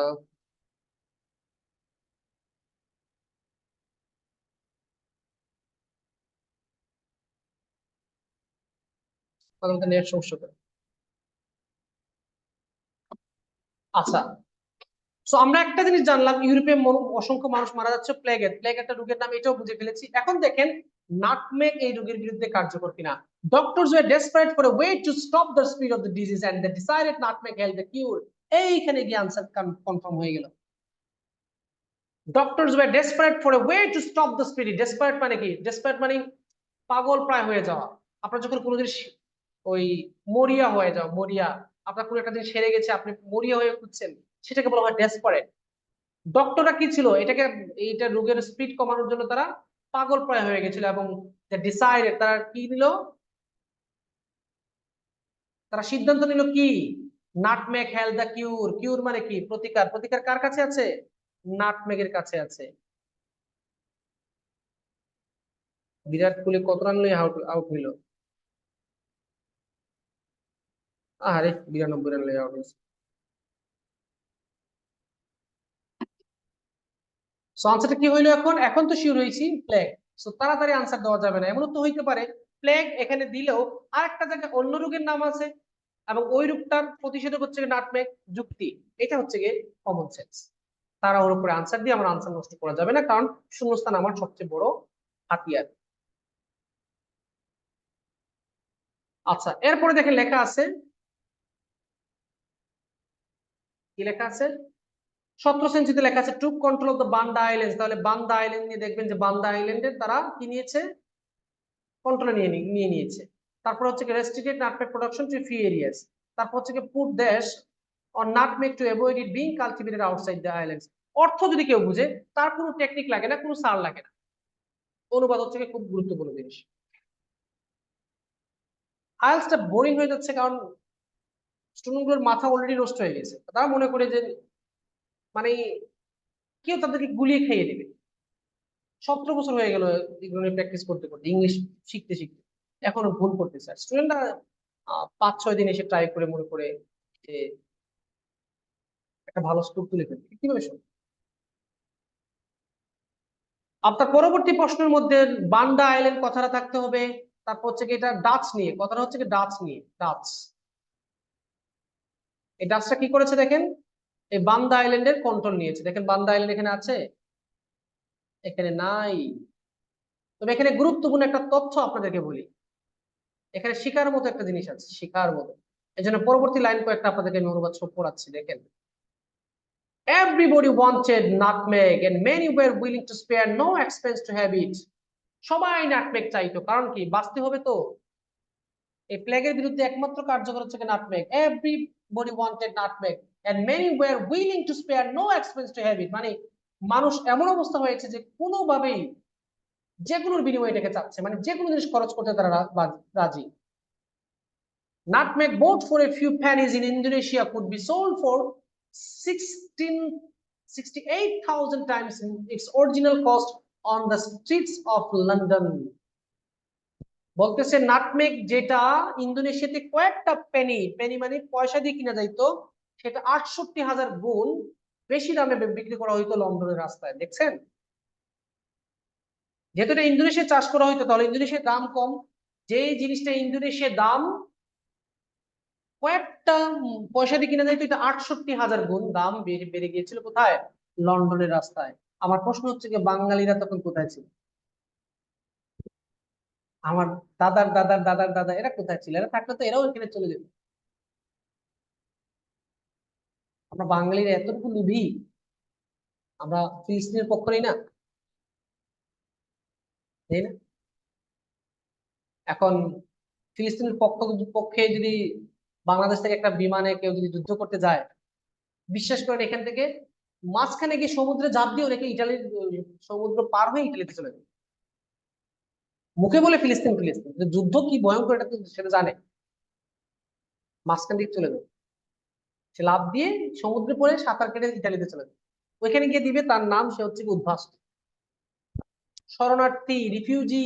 আমাদের নেট সমস্যা করে। আচ্ছা, সো আমরা একটা জিনিস জানলাম, ইউরোপে অসংখ্য মানুষ মারা যাচ্ছে প্লেগে, প্লেগ একটা রোগের নাম, এটাও বুঝে ফেলেছি। এখন দেখেন নাটমেগ এই রোগের বিরুদ্ধে কার্যকর কিনা। Doctors were desperate for a way to stop the spread of the disease and they decided nutmeg help the cure. এইখানে গিয়ে আনসার কনফার্ম হয়ে গেল। Doctors were desperate for a way to stop the spread. Desperate মানে কি? Desperate মানে পাগল প্রায় হয়ে যাওয়া। আপনার যখন কোনো জিনিস ওই মরিয়া হয়ে যাও, মরিয়া, আপনার কোনো একটা জিনিস সেরে গেছে, আপনি মরিয়া হয়ে খুঁজছেন, সেটাকে বলা হয় ডেসপারেট। ডক্টররা কি ছিল, এটাকে, এইটা রোগের স্পিড কমানোর জন্য তারা পাগল প্রায় হয়ে গেছিল এবং ডিসাইডেড, তারা কি নিল, তারা সিদ্ধান্ত নিল কি, নাটমেগ হেল্প দ্য কিউর। কিউর মানে কি? প্রতিকার। প্রতিকার কার কাছে আছে? নাটমেগের কাছে আছে। বিরাট কোহলি কত রান নিয়ে আউট আউট হইল? আরে 92 রান নিয়ে আউট হয়েছে। সো আনসারটা কি হইলো? এখন এখন তো শিওর হয়েছি প্লেগ। সো তাড়াতাড়ি আনসার দেওয়া যাবে না। এমন তো হইতে পারে প্লেগ এখানে দিলেও আরেকটা জায়গায় অন্য রোগের নাম আছে এবং ওই রোগটার প্রতিষেধক হচ্ছে নাটমেগ। যুক্তি। এটা হচ্ছে গিয়ে কমন সেন্স। তারা ওর উপরে আনসার দিয়ে আমার আনসার নষ্ট করা যাবে না, কারণ শূন্যস্থান আমার সবচেয়ে বড় হাতিয়ার। আচ্ছা, এরপরে দেখেন লেখা আছে, কি লেখা আছে? 17 সেঞ্চুরিতে লেখা আছে টু কন্ট্রোল অফ দ্য বান্দা আইল্যান্ড। তাহলে বান্দা আইল্যান্ড নিয়ে দেখবেন যে বান্দা আইল্যান্ডের তারা কি নিয়েছে, কন্ট্রোলে নিয়ে নিয়েছে। তারপর হচ্ছে কি restricted nutmeg production to few areas. তারপর হচ্ছে কি পুট দেশ on nutmeg to avoid it being cultivated outside the islands. অর্থ যদি কেউ বুঝে, তার কোনো টেকনিক লাগে না, কোনো সার লাগে না। অনুবাদ হচ্ছে কি খুব গুরুত্বপূর্ণ জিনিস। আইএলটিএসটা বোরিং হয়ে যাচ্ছে কারণ স্টুডেন্টগুলোর মাথা অলরেডি নষ্ট হয়ে গেছে। তারা মনে করে যে মানে কেউ তাদেরকে গুলিয়ে খাইয়ে দেবে। 17 বছর হয়ে গেল এগুলো নিয়ে প্র্যাকটিস করতে করতে, ইংলিশ শিখতে শিখতে, এখনো ভুল করতেছে। স্টুডেন্টরা 5-6 দিন এসে ট্রাই করে মনে করে যে একটা ভালো স্কোর তুলে ফেলবে, কিভাবে সম্ভব? আপনার পরবর্তী প্রশ্নের মধ্যে বান্ডা আইল্যান্ড কথাটা থাকতে হবে। তারপর হচ্ছে কি এটা ডাচ নিয়ে, কথাটা হচ্ছে কি ডাচ নিয়ে, ডাচ। এই ডাচটা কি করেছে দেখেন, এই বান্দা আইল্যান্ডের কন্ট্রোল নিয়েছে। দেখেন বান্দা আইল্যান্ড এখানে আছে, এখানে নাই। তবে এখানে গুরুত্বপূর্ণ একটা তথ্য আপনাদেরকে বলি, এখানে শিকার মতো একটা জিনিস আছে, শিকার মতো। এই জন্য পরবর্তী লাইন কয়েকটা আপনাদেরকে আমি অনুবাদ সহ পড়াচ্ছি, দেখেন। Everybody wanted nutmeg and many were willing to spare no expense to have it. সবাই নাটমেগ চাইতো, কারণ কি? বাঁচতে হবে তো। এই প্লেগের বিরুদ্ধে একমাত্র কার্যকর হচ্ছে nutmeg. Everybody wanted nutmeg and many were willing to spare no expense to have it। মানে মানুষ এমন অবস্থা হয়েছে যে কোনোভাবেই যে কোনোর বিনিময়ে এটাকে চাচ্ছে, মানে যে কোনো জিনিস খরচ করতে তারা রাজি। Nutmeg bought for a few pennies in Indonesia could be sold for 68,000 times its original cost on the streets of London। বলতেছে নাটমেগ যেটা ইন্দোনেশিয়াতে কয়েকটা পেনি, পেনি মানে পয়সা দিয়ে কিনা যাইতো, সেটা 68,000 গুণ বেশি দামে বিক্রি করা হইতো লন্ডনের রাস্তায়। দেখছেন, যেহেতু এটা ইন্দোনেশিয়া চাষ করা হইতো, তাহলে ইন্দোনেশিয়ার দাম কম। যে জিনিসটা ইন্দোনেশিয়ার দাম কয়েকটা পয়সা দিয়ে কিনা যাইতো, এটা 68,000 গুণ দাম বেড়ে বেড়ে গিয়েছিল কোথায়? লন্ডনের রাস্তায়। আমার প্রশ্ন হচ্ছে যে বাঙালিরা তখন কোথায় ছিল? আমার দাদার দাদার দাদার দাদা এরা কোথায় ছিল? এরা থাকলে তো এরাও এখানে চলে যেত। আমরা বাঙালিরা এতটুকু লোভী, আমরা ফিলিস্তিনের পক্ষ নেই না, তাই না? এখন ফিলিস্তিনের পক্ষে যদি বাংলাদেশ থেকে একটা বিমানে কেউ যদি যুদ্ধ করতে যায়, বিশ্বাস করেন এখান থেকে মাঝখানে গিয়ে সমুদ্রে ঝাঁপ দিয়ে অনেকে ইটালির সমুদ্র পার হয়ে ইটালিতে চলে যায়। মুখে বলে ফিলিস্তিন ফিলিস্তিন, কিন্তু যুদ্ধ কি ভয়ঙ্কর এটা তো সেটা জানে। মাঝখান দিকে চলে যাবে, সে লাফ দিয়ে সমুদ্রে পড়ে সাঁতার কেটে ইটালিতে চলে যাবে। ওইখানে গিয়ে দিবে তার নাম, সে হচ্ছে উদ্ভাসন, শরণার্থী, রিফিউজি।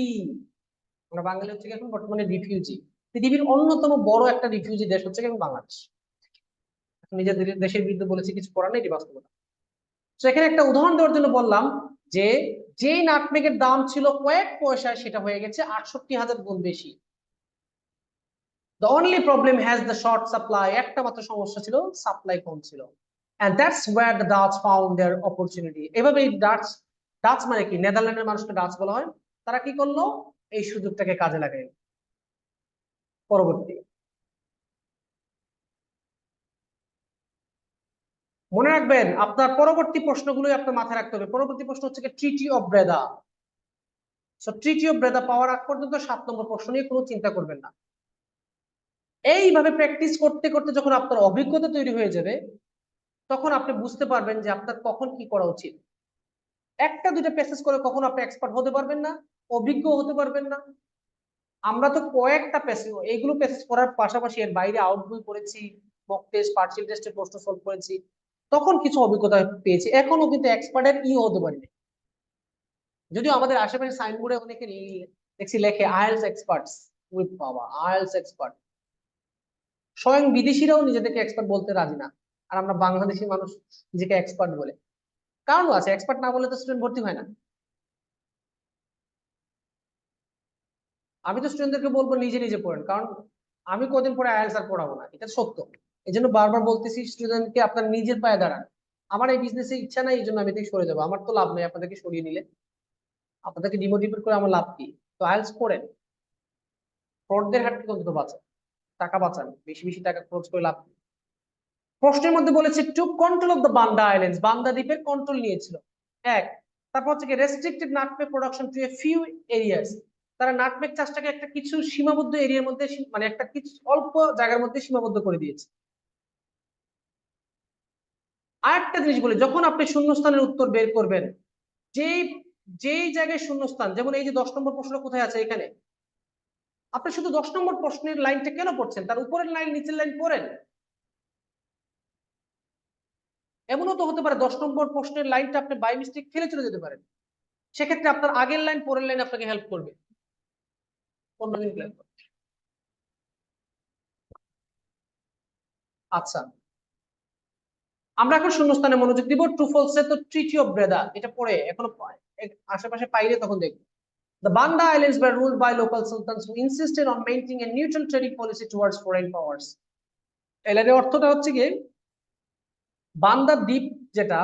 আমরা বাঙালি হচ্ছে কি এখন বর্তমানে রিফিউজি। পৃথিবীর অন্যতম বড় একটা রিফিউজি দেশ হচ্ছে এখন বাংলাদেশ। নিজেদের দেশের বিরুদ্ধে বলেছে, কিছু করার নেই, এটি বাস্তবতা। তো এখানে একটা উদাহরণ দেওয়ার জন্য বললাম যে যে নাটমেগের দাম ছিল কয়েক পয়সায়, সেটা হয়ে গেছে 68,000 গুণ বেশি। The only problem has the short supply, একটা মাত্র সমস্যা ছিল, সাপ্লাই কম ছিল। And that's where the Dutch found their opportunity. এভাবে ডাচ মানে কি, নেদারল্যান্ডের মানুষকে ডাচ বলা হয়। তারা কি করলো, এই সুযোগটাকে কাজে লাগাই। পরবর্তী মনে রাখবেন, আপনার পরবর্তী প্রশ্নগুলোই আপনার মাথায় রাখতে হবে। পরবর্তী প্রশ্ন হচ্ছে treaty of Breda. So treaty of Breda পাওয়ার আগ পর্যন্ত 7 নম্বর প্রশ্ন নিয়ে কোনো চিন্তা করবেন না। এইভাবে প্র্যাকটিস করতে করতে যখন আপনার অভিজ্ঞতা তৈরি হয়ে যাবে, তখন আপনি বুঝতে পারবেন যে আপনার কখন কি করা উচিত। একটা দুইটা প্যাসেজ করে কখনো আপনি এক্সপার্ট হতে পারবেন না, অভিজ্ঞ হতে পারবেন না। আমরা তো কয়েকটা প্যাসেজ, এইগুলো প্যাসেজ করার পাশাপাশি এর বাইরে আউট বই পড়েছি, মক টেস্ট, পার্সিয়াল টেস্টের প্রশ্ন সলভ করেছি, তখন কিছু অভিজ্ঞতা পেয়েছি। এখনো কিন্তু এক্সপার্টের হতে পারিনি। যদিও আমাদের আশেপাশে সাইনবোর্ডে অনেকে দেখছি লেখে আইএলস এক্সপার্টস, উইথ বাবা আইএলস এক্সপার্ট। স্বয়ং বিদেশিরাও নিজেদেরকে এক্সপার্ট বলতে রাজি না, আর আমরা বাংলাদেশি মানুষ নিজেকে এক্সপার্ট বলে। কারণ আছে, এক্সপার্ট না বলে তো স্টুডেন্ট ভর্তি হয় না। আমি তো স্টুডেন্টদেরকে বলবো নিজে নিজে পড়েন, কারণ আমি কদিন পরে আইএলস আর পড়াবো না, এটা সত্য। এই জন্য বারবার বলতেছি স্টুডেন্টকে আপনার নিজের পায়ে দাঁড়ান। আমার এই বিজনেসে ইচ্ছা নাই, এই জন্য আমি থেকে সরে যাবো, আমার তো লাভ নেই আপনাদেরকে সরিয়ে নিলে। আপনাদেরকে ডিমোটিভেট করে আমার লাভ কি? তো আইএলস পড়েন, ফ্রডদের হাত থেকে অন্তত বাঁচান, টাকা বাঁচান, বেশি বেশি টাকা খরচ করে লাভ নেই। প্রশ্নের মধ্যে বলেছে to control of the Banda islands, Banda দ্বীপের কন্ট্রোল নিয়েছিল। এক, তারপর হচ্ছে কি restricted nutmeg production to a few areas, তারা নাটমেগ চাষটাকে একটা কিছু সীমাবদ্ধ এরিয়ার মধ্যে, মানে একটা কিছু অল্প জায়গার মধ্যে সীমাবদ্ধ করে দিয়েছে। আরেকটা জিনিস বলি, যখন আপনি শূন্যস্থানের উত্তর বের করবেন, যেই যেই জায়গায় শূন্যস্থান, যেমন এই যে 10 নম্বর প্রশ্ন কোথায় আছে এখানে, আপনি শুধু 10 নম্বর প্রশ্নের লাইনটা কেন পড়ছেন, তার উপরের লাইন নিচের লাইন পড়েন। এমনও তো হতে পারে 10 নম্বর প্রশ্নের লাইনটা আপনি বাই মিস্টেক ফেলে চলে যেতে পারেন, সেক্ষেত্রে আপনার আগের লাইন পরের লাইন আপনাকে হেল্প করবে। 15 মিনিট লাগবে। আচ্ছা, আমরা এখন শূন্যস্থানে মনোযোগ দিব। ট্রু ফলস এ তো ট্রিটি অফ ব্রেদা এটা পড়ে এখনো আশেপাশে পাইলে তখন দেখব। The Banda Islands were ruled by local sultans who insisted on maintaining a neutral trading policy towards foreign powers. এর অর্থটা হচ্ছে কি, বান্দা দ্বীপ যেটা,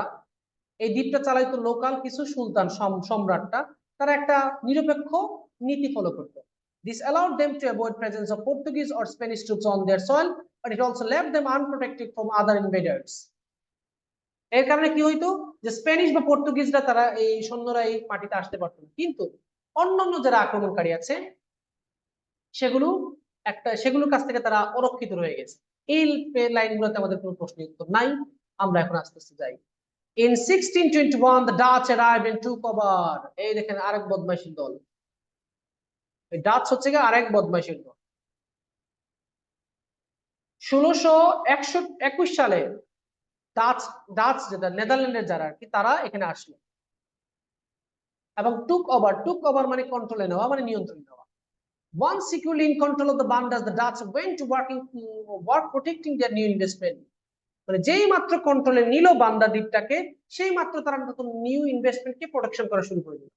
এই দ্বীপটা চালাইতো লোকাল কিছু সুলতান, সম্রাটটা, তারা একটা নিরপেক্ষ নীতি ফলো করত। This allowed them to avoid presence of Portuguese or Spanish troops on their soil, but it also left them unprotected from other invaders. এর কারণে কি হইতো, যে স্প্যানিশ বা পর্তুগিজরা, তারা এই সৈন্যরা এই মাটিতে আসতে পারতো না, কিন্তু অন্যান্য যারা আক্রমণকারী আছে সেগুলোর কাছ থেকে তারা অরক্ষিত রয়ে গেছে। এই লাইনগুলোতে আমাদের কোনো প্রশ্নের উত্তর নাই। আমরা এখন আস্তে আস্তে যাই। In 1621 the Dutch arrived and took over. এই দেখেন আরেক বদমাইশের দল, এই ডাচ হচ্ছে কি আরেক বদমাইশের দল। 1621 সালে ডাচ ডাচ যেটা নেদারল্যান্ডের যারা আর কি, তারা এখানে আসলো এবং টুক ওভার মানে কন্ট্রোলে নেওয়া, মানে নিয়ন্ত্রণ নেওয়া। Once securely in control of the Bandas, the Dutch went to work protecting their new investment. মানে যেই মাত্র কন্ট্রোলে নিল বান্দা দ্বীপটাকে, সেই মাত্র তারা নতুন নিউ ইনভেস্টমেন্টকে প্রোটেকশন করা শুরু করে দিল।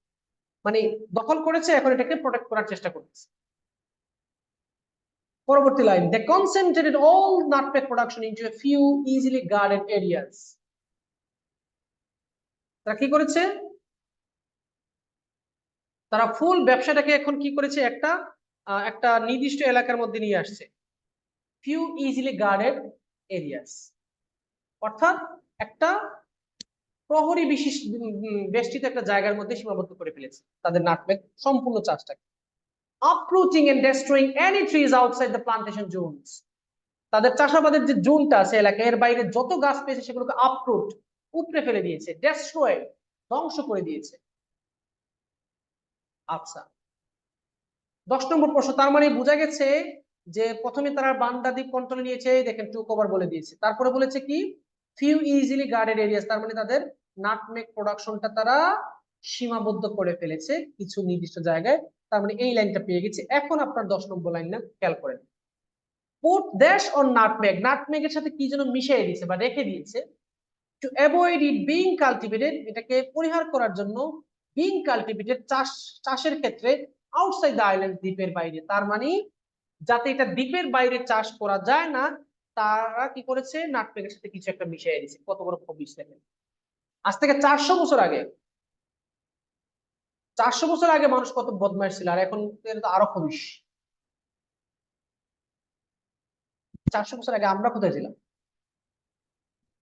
মানে দখল করেছে, এখন এটাকে প্রোটেক্ট করার চেষ্টা করতেছে। পরবর্তী line, they concentrated all nutmeg production into a few easily guarded areas. তারা কি করেছে, তারা ফুল ব্যবসাটাকে এখন কি করেছে, একটা একটা নির্দিষ্ট এলাকার মধ্যে নিয়ে আসছে। Few easily guarded areas. অর্থাৎ একটা প্রহরী বিশেষ বেষ্টিত একটা জায়গার মধ্যে সীমাবদ্ধ করে ফেলেছে তাদের নাটমেগ সম্পূর্ণ চাষটাকে। uprooting and destroying any trees outside the plantation zones, তাদের চাষাবাদের যে জোনটা আছে এলাকায় এর বাইরে যত গাছ পেয়েছে সেগুলোকে আপরুট উপড়ে ফেলে দিয়েছে, ডেস্ট্রয় ধ্বংস করে দিয়েছে। আচ্ছা 10 নম্বর প্রশ্ন, তার মানে বোঝা গেছে যে প্রথমে তারা বান্দা দ্বীপ কন্ট্রোলে নিয়েছে, দেখেন টু কভার বলে দিয়েছে, তারপরে বলেছে কি ফিউ ইজিলি গার্ডেড এরিয়াস, তার মানে তাদের নাটমেগ প্রোডাকশনটা তারা সীমাবদ্ধ করে ফেলেছে কিছু নির্দিষ্ট জায়গায়, তার মানে এই লাইনটা পেয়ে গেছে। এখন আপনার 10 নম্বর লাইনটা খেয়াল করেন, পুট ড্যাশ অন নাটমেগ, নাটমেগের সাথে কি যেন মিশিয়ে দিয়েছে বা রেখে দিয়েছে, two avoid it being cultivated, এটাকে পরিহার করার জন্য, বিং কাল্টিভেটেড চাষের ক্ষেত্রে আউটসাইড দ্য আইল্যান্ড, দ্বীপের বাইরে, তার মানে যাতে এটা দ্বীপের বাইরে চাষ করা যায় না তারা কি করেছে নাটমেগের সাথে কিছু একটা মিশিয়ে দিয়েছে। কত বড় খবিশ দেখেন, আজ থেকে 400 বছর আগে, 400 বছর আগে মানুষ কত বদমাশ ছিল, আর এখন তো আরো খবিশ। 400 বছর আগে আমরা কোথায় ছিলাম?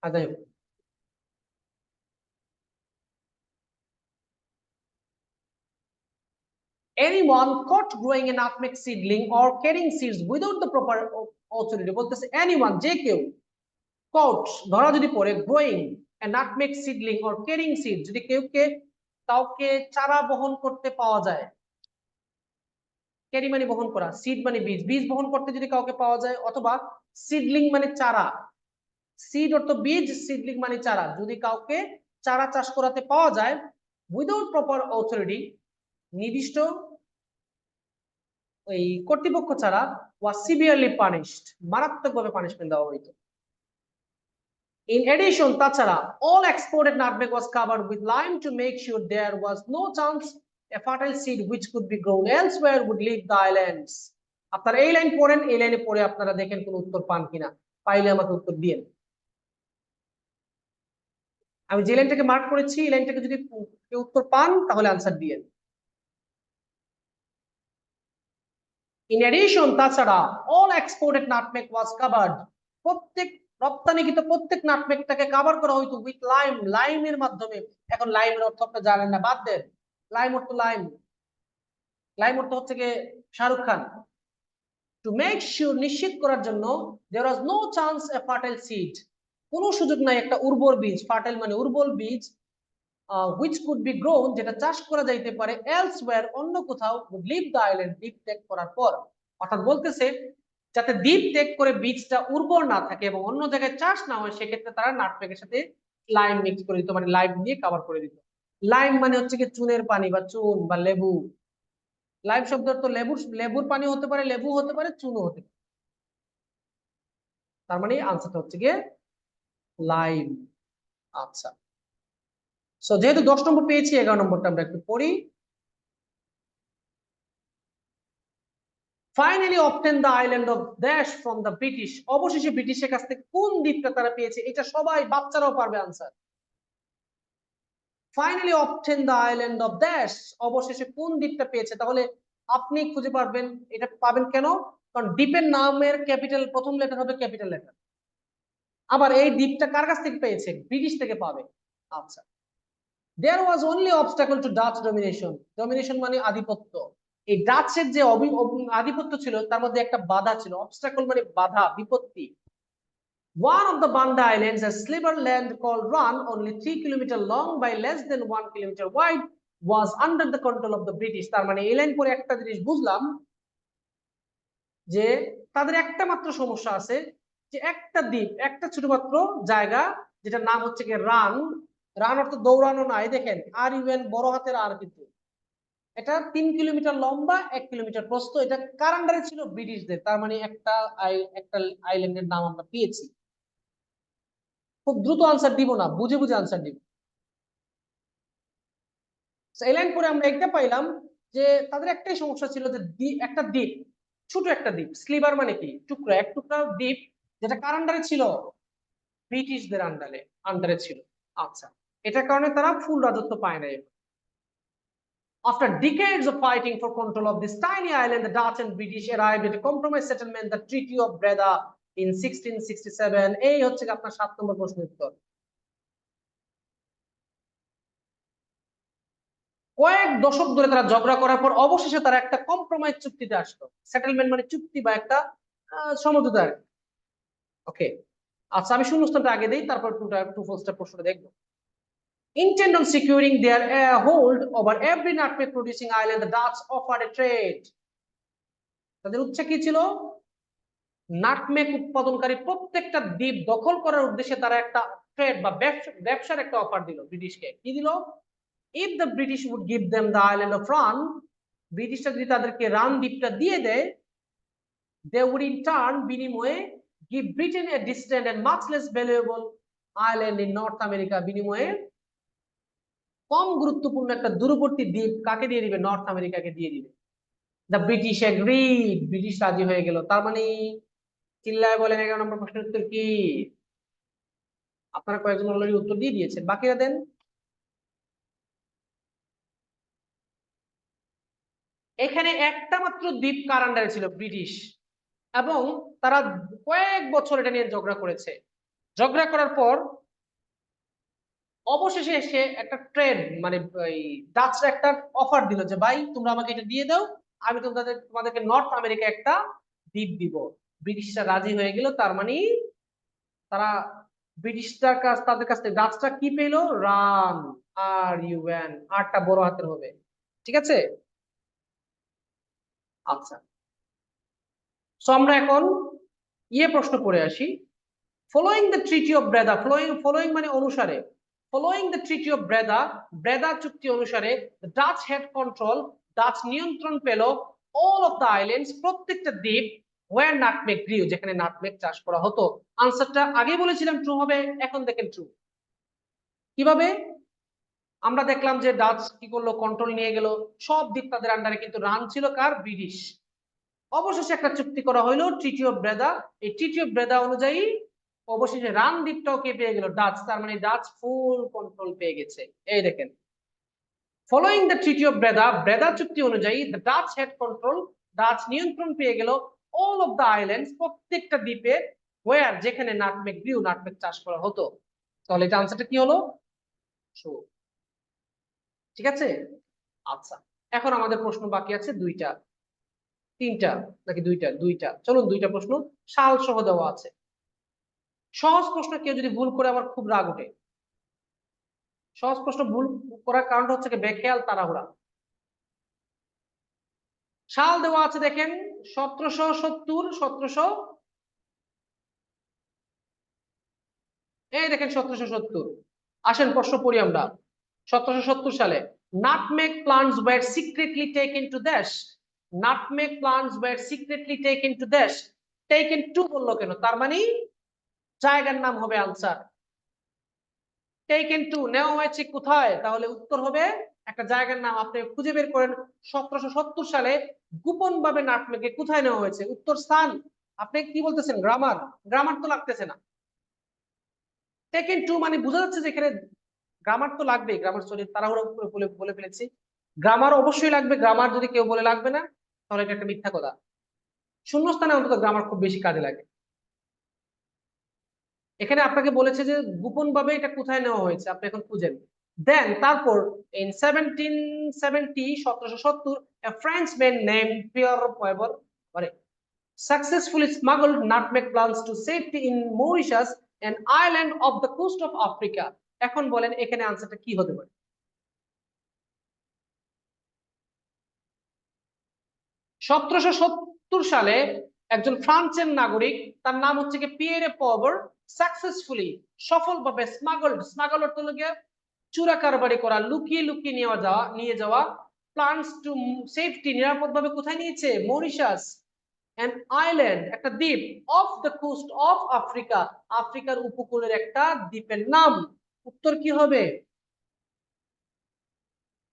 যাই হোক, anyone caught growing a nutmeg seedling or carrying seeds without the proper authority, বলতেছে anyone যে কেউ, caught ধরা যদি পড়ে, growing a nutmeg seedling or carrying seeds, যদি কাউকে চারা বহন করতে পাওয়া যায়, ক্যারি মানে বহন করা, সিড মানে বীজ, বীজ বহন করতে যদি কাউকে পাওয়া যায়, অথবা সিডলিং মানে চারা, সিড অর্থ বীজ, সিডলিং মানে চারা, যদি কাউকে চারা চাষ করাতে পাওয়া যায় উইদাউট প্রপার অথরিটি, নির্দিষ্ট ওই কর্তৃপক্ষ ছাড়া, ওয়াজ সিভিয়ারলি পানিশড, মারাত্মকভাবে পানিশমেন্ট দেওয়া হইতো। In addition, তাছাড়া all exported nutmeg was covered with lime to make sure there was no chance a fertile seed which could be grown elsewhere would leave the islands. আপনারা এই line পড়েন, এই লাইনে পড়ে আপনারা দেখেন কোন উত্তর পান কিনা, পাইলে আমাকে উত্তর দিন। আমি যে লাইনটাকে মার্ক করেছি এই লাইনটাকে যদি কেউ উত্তর পান তাহলে আনসার দিন। In addition, তাছাড়া all exported nutmeg was covered, প্রত্যেক রপ্তানিকৃত প্রত্যেক নাটমেগটাকে কভার করা হইতো উইথ লাইম, লাইমের মাধ্যমে। এখন লাইমের অর্থ আপনি জানেন না, বাদ দেন, লাইম অর্থ লাইম, লাইম অর্থ হচ্ছে কি Shahrukh Khan. To make sure, নিশ্চিত করার জন্য, there was no chance a fertile seed, কোনো সুযোগ নাই একটা উর্বর বীজ, ফার্টাইল মানে উর্বর বীজ, which could be grown, যেটা চাষ করা যাইতে পারে elsewhere, অন্য কোথাও, would leave the island, দ্বীপ ত্যাগ করার পর। অর্থাৎ বলতেছে যাতে দ্বীপ ত্যাগ করে বীজটা উর্বর না থাকে এবং অন্য জায়গায় চাষ না হয়, সেক্ষেত্রে তারা নাটমেগের সাথে লাইম মিক্স করে দিত, মানে লাইম দিয়ে কভার করে দিত। লাইম মানে হচ্ছে কি চুনের পানি বা চুন বা লেবু, লাইম শব্দ তো লেবুর পানি হতে পারে, লেবু হতে পারে, চুনও হতে পারে, তার মানে আনসারটা হচ্ছে গিয়ে লাইম। আচ্ছা, সো যেহেতু 10 নম্বর পেয়েছি, 11 নম্বরটা আমরা একটু পড়ি। Finally obtain the island of dash from the British, অবশেষে ব্রিটিশের কাছ থেকে কোন দ্বীপটা তারা পেয়েছে, এটা সবাই বাচ্চারাও পারবে answer. Finally obtain the island of dash, অবশেষে কোন দ্বীপটা পেয়েছে, তাহলে আপনি খুঁজে পারবেন, এটা পাবেন কেন, কারণ দ্বীপের নামের ক্যাপিটাল প্রথম লেটার হবে ক্যাপিটাল লেটার। আবার এই দ্বীপটা কার কাছ থেকে পেয়েছে, ব্রিটিশ থেকে পাবে। আচ্ছা, there was only obstacle to Dutch domination, domination মানে আধিপত্য, এই ডাচের যে আধিপত্য ছিল তার মধ্যে একটা বাধা ছিল, অবস্টাকল মানে বাধা, বিপত্তি। One of the Banda Islands, a sliver land called Run, only 3 kilometers long by less than 1 kilometer wide, was under the control of the British. তার মানে এই লাইন পরে একটা জিনিস বুঝলাম যে তাদের একটা মাত্র সমস্যা আছে, যে একটা দ্বীপ, একটা ছোটমাত্র জায়গা যেটার নাম হচ্ছে কি রান, রান অর্থ দৌড়ানো নাই, দেখেন আর ইউএন বড় হাতের আর, কিন্তু এটা 3 কিলোমিটার লম্বা, 1 কিলোমিটার প্রস্থ, এটা কার আন্ডারে ছিল, ব্রিটিশদের। তার মানে একটা আইল্যান্ডের নাম আমরা পেয়েছি। খুব দ্রুত আনসার দিব না, বুঝে বুঝে আনসার দিব। এই লাইন পরে আমরা একটা পাইলাম যে তাদের একটাই সমস্যা ছিল, যে একটা দ্বীপ, ছোট একটা দ্বীপ, স্লিভার মানে কি টুকরা, এক টুকরা দ্বীপ, যেটা কার আন্ডারে ছিল, ব্রিটিশদের আন্ডারে ছিল। আচ্ছা, এটার কারণে তারা ফুল রাজত্ব পায় নাই। After decades of fighting for control of this tiny island, the Dutch and British arrived at a compromise settlement, the Treaty of Breda, in 1667। এই হচ্ছে আপনার 7 নম্বর প্রশ্নের উত্তর। কয়েক দশক ধরে তারা ঝগড়া করার পর অবশেষে তারা একটা কম্প্রোমাইজ চুক্তিতে আসলো। সেটেলমেন্ট মানে চুক্তি বা একটা সমঝোতা। ওকে, আচ্ছা আমি শূন্যস্থানটা আগে দেই, তারপর টু ফোর্সটা প্রশ্নটা দেখবো। Intent on securing their hold over every nutmeg producing island, the Dutch offered a trade. তাদের উচ্চ কি ছিল? নাটমেগ উৎপাদনকারী প্রত্যেকটা দ্বীপ দখল করার উদ্দেশ্যে তারা একটা ট্রেড বা ব্যবসার একটা অফার দিল ব্রিটিশকে। কি দিল? If the British would give them the island of Run, ব্রিটিশরা যদি তাদেরকে রান দ্বীপটা দিয়ে দেয়, they would in turn বিনিময়ে give Britain a distant and much less valuable island in North America, বিনিময়ে কম গুরুত্বপূর্ণ একটা দূরবর্তী দ্বীপ কাকে দিয়ে দিবে? নর্থ আমেরিকাকে দিয়ে দিবে। দ্য ব্রিটিশ এগ্রিড, ব্রিটিশ রাজি হয়ে গেল। তার মানে চিল্লায় বলেন 11 নম্বর প্রশ্নের উত্তর কি? আপনারা কয়েকজন অলরেডি উত্তর দিয়ে দিয়েছেন, বাকিরা দেন। এখানে একটা মাত্র দ্বীপ কার আন্ডারে ছিল? ব্রিটিশ। এবং তারা কয়েক বছর এটা নিয়ে ঝগড়া করেছে। ঝগড়া করার পর অবশেষে এসে একটা ট্রেড মানে ডাচরা একটা অফার দিল যে ভাই তোমরা আমাকে এটা দিয়ে দাও, আমি তোমাদেরকে নর্থ আমেরিকা একটা দ্বীপ দিব। ব্রিটিশরা রাজি হয়ে গেল। তার মানে তারা তাদের কাছ থেকে ডাচরা কি পেলো? রান, আর ইউ এন, আরটা বড় হাতের হবে। ঠিক আছে, আচ্ছা। সো আমরা এখন প্রশ্ন করে আসি। Following the treaty of Breda, following মানে অনুসারে, following the treaty of Breda, Breda চুক্তি অনুসারে ডাচ হেড কন্ট্রোল, ডাচ নিয়ন্ত্রণ পেল অল অফ দ্য আইল্যান্ডস, প্রত্যেকটা দ্বীপ, ওয়্যার নাটমেগ গ্রিউ, যেখানে নাটমেগ চাষ করা হতো। আনসারটা আগে বলেছিলাম ট্রু হবে, এখন দেখেন ট্রু। কিভাবে? আমরা দেখলাম যে ডাচ কি করলো? কন্ট্রোল নিয়ে গেল সব দ্বীপ তাদের আন্ডারে, কিন্তু রান ছিল কার? ব্রিটিশ। অবশেষে একটা চুক্তি করা হইলো ট্রিটি অফ ব্রেদা। এই ট্রিটি অফ ব্রেদা অনুযায়ী অবশেষে রান দ্বীপটাও কে পেয়ে গেল? ডাচ। তার মানে ডাচ ফুল কন্ট্রোল পেয়ে গেছে। এই দেখেন, following the treaty of Breda, Breda চুক্তি অনুযায়ী the Dutch head control, Dutch নিয়ন্ত্রণ পেয়ে গেল অল অফ দ্য আইল্যান্ডস, প্রত্যেকটা দ্বীপে, ওয়্যার, যেখানে নাটমেগ গ্রিউ, নাটমেগ চাষ করা হতো। তাহলে এটা আনসারটা কি হলো? ঠিক আছে, আচ্ছা। এখন আমাদের প্রশ্ন বাকি আছে দুইটা, তিনটা নাকি দুইটা? দুইটা, চলুন দুইটা প্রশ্ন সাল সহ দেওয়া আছে। সহজ প্রশ্ন কেউ যদি ভুল করে আমার খুব রাগ ওঠে। সহজ প্রশ্ন ভুল করার কারণটা হচ্ছে বেখেয়াল তাড়াহুড়া। সাল দেওয়া আছে দেখেন 1770, 1700, এই দেখেন 1770। আসেন প্রশ্ন পড়ি আমরা। 1770 সালে nutmeg plants were secretly taken to দেশ, nutmeg plants were secretly taken to দেশ, টেকেন টু বললো কেন? তার মানে জায়গার নাম হবে আনসার। টেকেন টু নেওয়া হয়েছে কোথায়? তাহলে উত্তর হবে একটা জায়গার নাম। আপনি খুঁজে বের করেন 1770 সালে গোপন ভাবে নাটমেগে কোথায় নেওয়া হয়েছে, উত্তর স্থান। আপনি কি বলতেছেন? গ্রামার, গ্রামার তো লাগতেছে না। টেকেন টু মানে বোঝা যাচ্ছে যে এখানে গ্রামার তো লাগবেই। গ্রামার সরি তাড়াহুড়ো করে বলে ফেলেছি, গ্রামার অবশ্যই লাগবে। গ্রামার যদি কেউ বলে লাগবে না, তাহলে এটা একটা মিথ্যা কথা। শূন্যস্থানে অন্তত গ্রামার খুব বেশি কাজে লাগে। এখানে আপনাকে বলেছে যে গোপন ভাবে এটা কোথায় নেওয়া হয়েছে, আপনি এখন খুঁজেন। দেন তারপর in 1770, 1770, a Frenchman named Pierre Poivre successfully smuggled nutmeg plants to safety in Mauritius, an island of the coast of Africa. এখন বলেন এখানে আনসারটা কি হতে পারে? 1770 সালে একজন ফ্রান্সের নাগরিক, তার নাম হচ্ছে কি পিয়েরে পভার, সাকসেসফুলি, সফলভাবে, স্মাগল অর্থ হলো চুরা কারবারি করা, লুকিয়ে লুকিয়ে নিয়ে যাওয়া প্লান্টস টু সেফটি, নিরাপদভাবে কোথায় নিয়েছে? মরিশাস, অ্যান আইল্যান্ড, একটা দ্বীপ, off the coast of Africa, আফ্রিকার উপকূলের একটা দ্বীপের নাম। উত্তর কি হবে?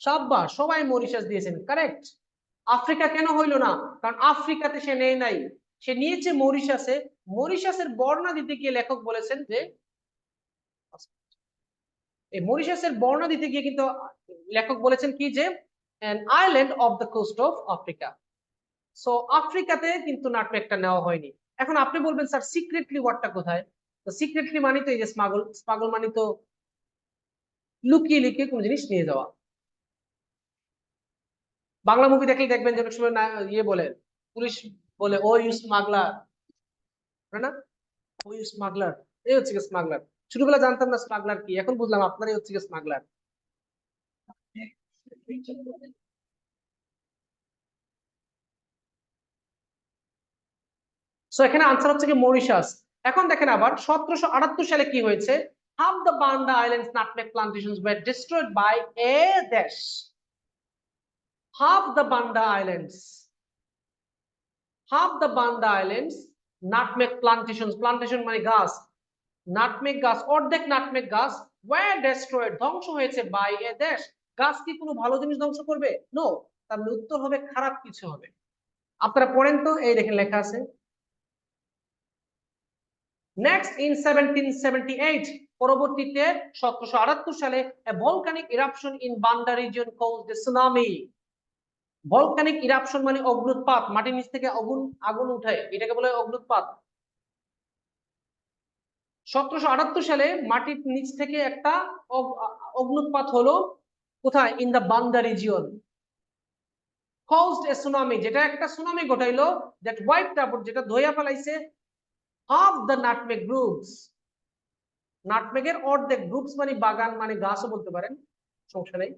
সাব্বাস, সবাই মরিশাস দিয়েছেন, কারেক্ট। আফ্রিকা কেন হইল না? কারণ আফ্রিকাতে সে নেই নাই, সে নিয়েছে মরিশাসে। মরিশাসের বর্ণনা দিতে গিয়ে লেখক বলেছেন যে, এই মরিশাসের বর্ণনা দিতে গিয়ে কিন্তু লেখক বলেছেন কি যে an island of the coast of Africa. So আফ্রিকাতে কিন্তু নাটমেগটা নেওয়া হয়নি। এখন আপনি বলবেন স্যার সিক্রেটলি ওয়ার্ডটা কোথায়? তো সিক্রেটলি মানে তো এই যে স্মাগল, স্মাগল মানে তো লুকিয়ে লুকিয়ে কোনো জিনিস নিয়ে যাওয়া। বাংলা মুভি দেখলে দেখবেন যে অনেক সময় না ইয়ে বলে, পুলিশ বলে ও ইউ স্মাগলার, না ও ইউ স্মাগলার, এই হচ্ছে কি স্মাগলার। ছোটবেলা জানতাম না স্মাগলার কি, এখন বুঝলাম আপনারই হচ্ছে কি স্মাগলার। সো এখানে আনসার হচ্ছে কি মরিশাস। এখন দেখেন আবার 1778 সালে কি হয়েছে, half the Banda islands nutmeg plantations were destroyed by a দেশ। Half the Banda islands, half the Banda islands nutmeg plantations, plantation মানে গাছ, নাটমেগ গাছ, অর্ধেক নাটমেগ গাছ ওয়্যার ডেস্ট্রয়েড ধ্বংস হয়েছে বাই এ দেশ। গাছ কি কোনো ভালো জিনিস ধ্বংস করবে? নো, তার উত্তর হবে খারাপ কিছু হবে। আপনারা পড়েন তো, এই দেখেন লেখা আছে। নেক্সট ইন 1778, পরবর্তীতে 1778 সালে a volcanic eruption in Banda region caused a tsunami. Volcanic eruption মানে অগ্নুৎপাত, মাটির নিচ থেকে আগুন আগুন উঠায়, এটাকে বলে অগ্নুৎপাত। 1778 সালে মাটির নিচ থেকে একটা অগ্নুৎপাত হলো, কোথায়? ইন দা বান্দা রিজিয়ন। caused a tsunami, যেটা একটা সুনামি ঘটাইলো, that wiped out, যেটা ধইয়া ফেলাইছে half the nutmeg groups, নাটমেগের অর্ধেক, গ্রুপস মানে বাগান মানে গাছও বলতে পারেন, সমস্যা নেই।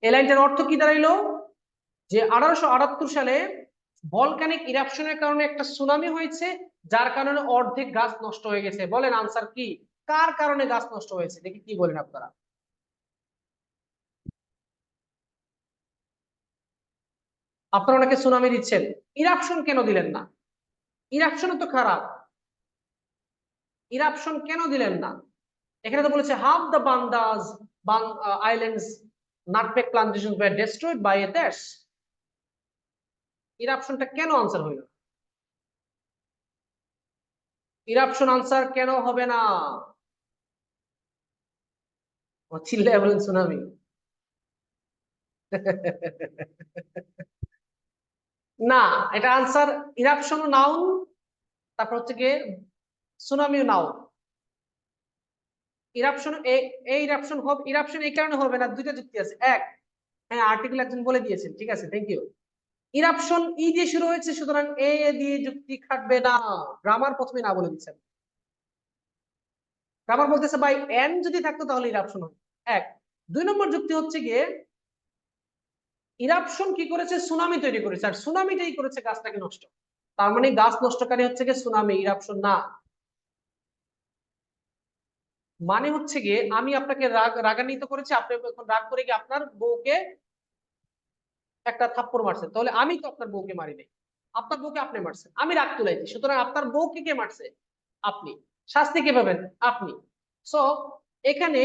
এই লাইনটার অর্থ কি দাঁড়াইলো, যে 1878 সালে ভলকানিক ইরাপশনের কারণে একটা সুনামি হয়েছে, যার কারণে অর্ধেক গাছ নষ্ট হয়ে গেছে। বলেন আনসার কি, কার কারণে গাছ নষ্ট হয়েছে? দেখি কি বলেন আপনারা। আপনারা অনেকে সুনামি দিচ্ছেন, ইরাপশন কেন দিলেন না? ইরাপশন তো খারাপ, ইরাপশন কেন দিলেন না? এখানে তো বলেছে half the Bandas islands nutmeg plantation were destroyed by a দেশ। ইরাপশনটা কেন আনসার হইল? ইরাপশন আনসার কেন হবে না? চিল্লায় বলেন সুনামি। না, এটা আনসার, ইরাপশন নাউন, তারপর হচ্ছে গিয়ে সুনামিও নাউন। ইরাপশন এই ইরাপশন হবে, ইরাপশন এই কারণে হবে না, দুইটা যুক্তি আছে। এক, হ্যাঁ আর্টিকেল একজন বলে দিয়েছেন, ঠিক আছে, থ্যাংক ইউ। ইরাপশন ই দিয়ে শুরু হয়েছে, সুতরাং এ দিয়ে যুক্তি খাটবে না। গ্রামার প্রথমে না বলে দিচ্ছেন। গ্রামার বলতেছে ভাই এন যদি থাকতো তাহলে ইরাপশন হবে। এক। দুই নম্বর যুক্তি হচ্ছে গিয়ে ইরাপশন কি করেছে, সুনামি তৈরি করেছে, আর সুনামিটাই করেছে গাছটাকে নষ্ট। তার মানে গাছ নষ্টকারী হচ্ছে গিয়ে সুনামি, ইরাপশন না। মানে হচ্ছে গিয়ে আমি আপনাকে রাগান্বিত করেছি, আপনি এখন রাগ করে গিয়ে আপনার বউকে একটা থাপ্পড় মারছেন, তাহলে আমি তো আপনার বউকে মারি নাই, আপনার বউকে আপনি মারছেন, আমি রাগ তুলাইছি, সুতরাং আপনার বউকে কে মারছে? আপনি। শাস্তি কে পাবেন? আপনি। সো এখানে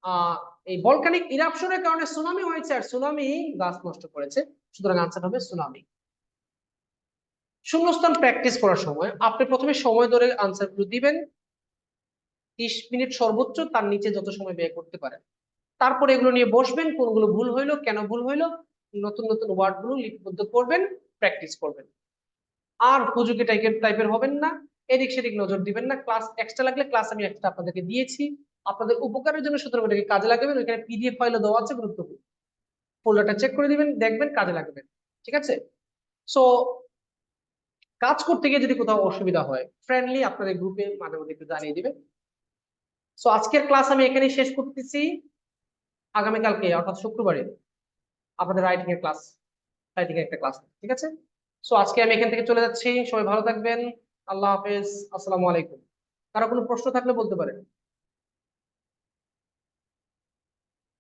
আহ এই ভলকানিক ইরাপশনের কারণে সুনামি হয়েছে, আর সুনামি গাছ নষ্ট করেছে, সুতরাং আনসার হবে সুনামি। শূন্যস্থান প্র্যাকটিস করার সময় আপনি প্রথমে সময় ধরে আনসার গুলো দিবেন, 30 মিনিট সর্বোচ্চ, তার নিচে যত সময় ব্যয় করতে পারেন। তারপরে এগুলো নিয়ে বসবেন, কোনগুলো ভুল হইলো, কেন ভুল হইলো, নতুন নতুন ওয়ার্ড গুলো লিপিবদ্ধ করবেন, প্র্যাকটিস করবেন। আর হুজুকি টাইপের হবেন না, এদিক সেদিক নজর দিবেন না। ক্লাস এক্সট্রা লাগলে ক্লাস আমি একটা আপনাদেরকে দিয়েছি, আপনাদের উপকারের জন্য, সুতরাং ওটাকে কাজে লাগাবেন। ওইখানে পিডিএফ ফাইলও দেওয়া আছে, গুরুত্বপূর্ণ, ফোল্ডারটা চেক করে দিবেন, দেখবেন, কাজে লাগবেন। ঠিক আছে? সো কাজ করতে গিয়ে যদি কোথাও অসুবিধা হয়, ফ্রেন্ডলি আপনাদের গ্রুপে মাঝে মধ্যে একটু জানিয়ে দিবেন। সো আজকের ক্লাস আমি এখানেই শেষ করতেছি। আগামীকালকে অর্থাৎ শুক্রবারে আপনাদের রাইটিং এর ক্লাস, রাইটিং এর একটা ক্লাস, ঠিক আছে? সো আজকে আমি এখান থেকে চলে যাচ্ছি, সবাই ভালো থাকবেন, আল্লাহ হাফেজ, আসসালামু আলাইকুম। কারো কোনো প্রশ্ন থাকলে বলতে পারেন।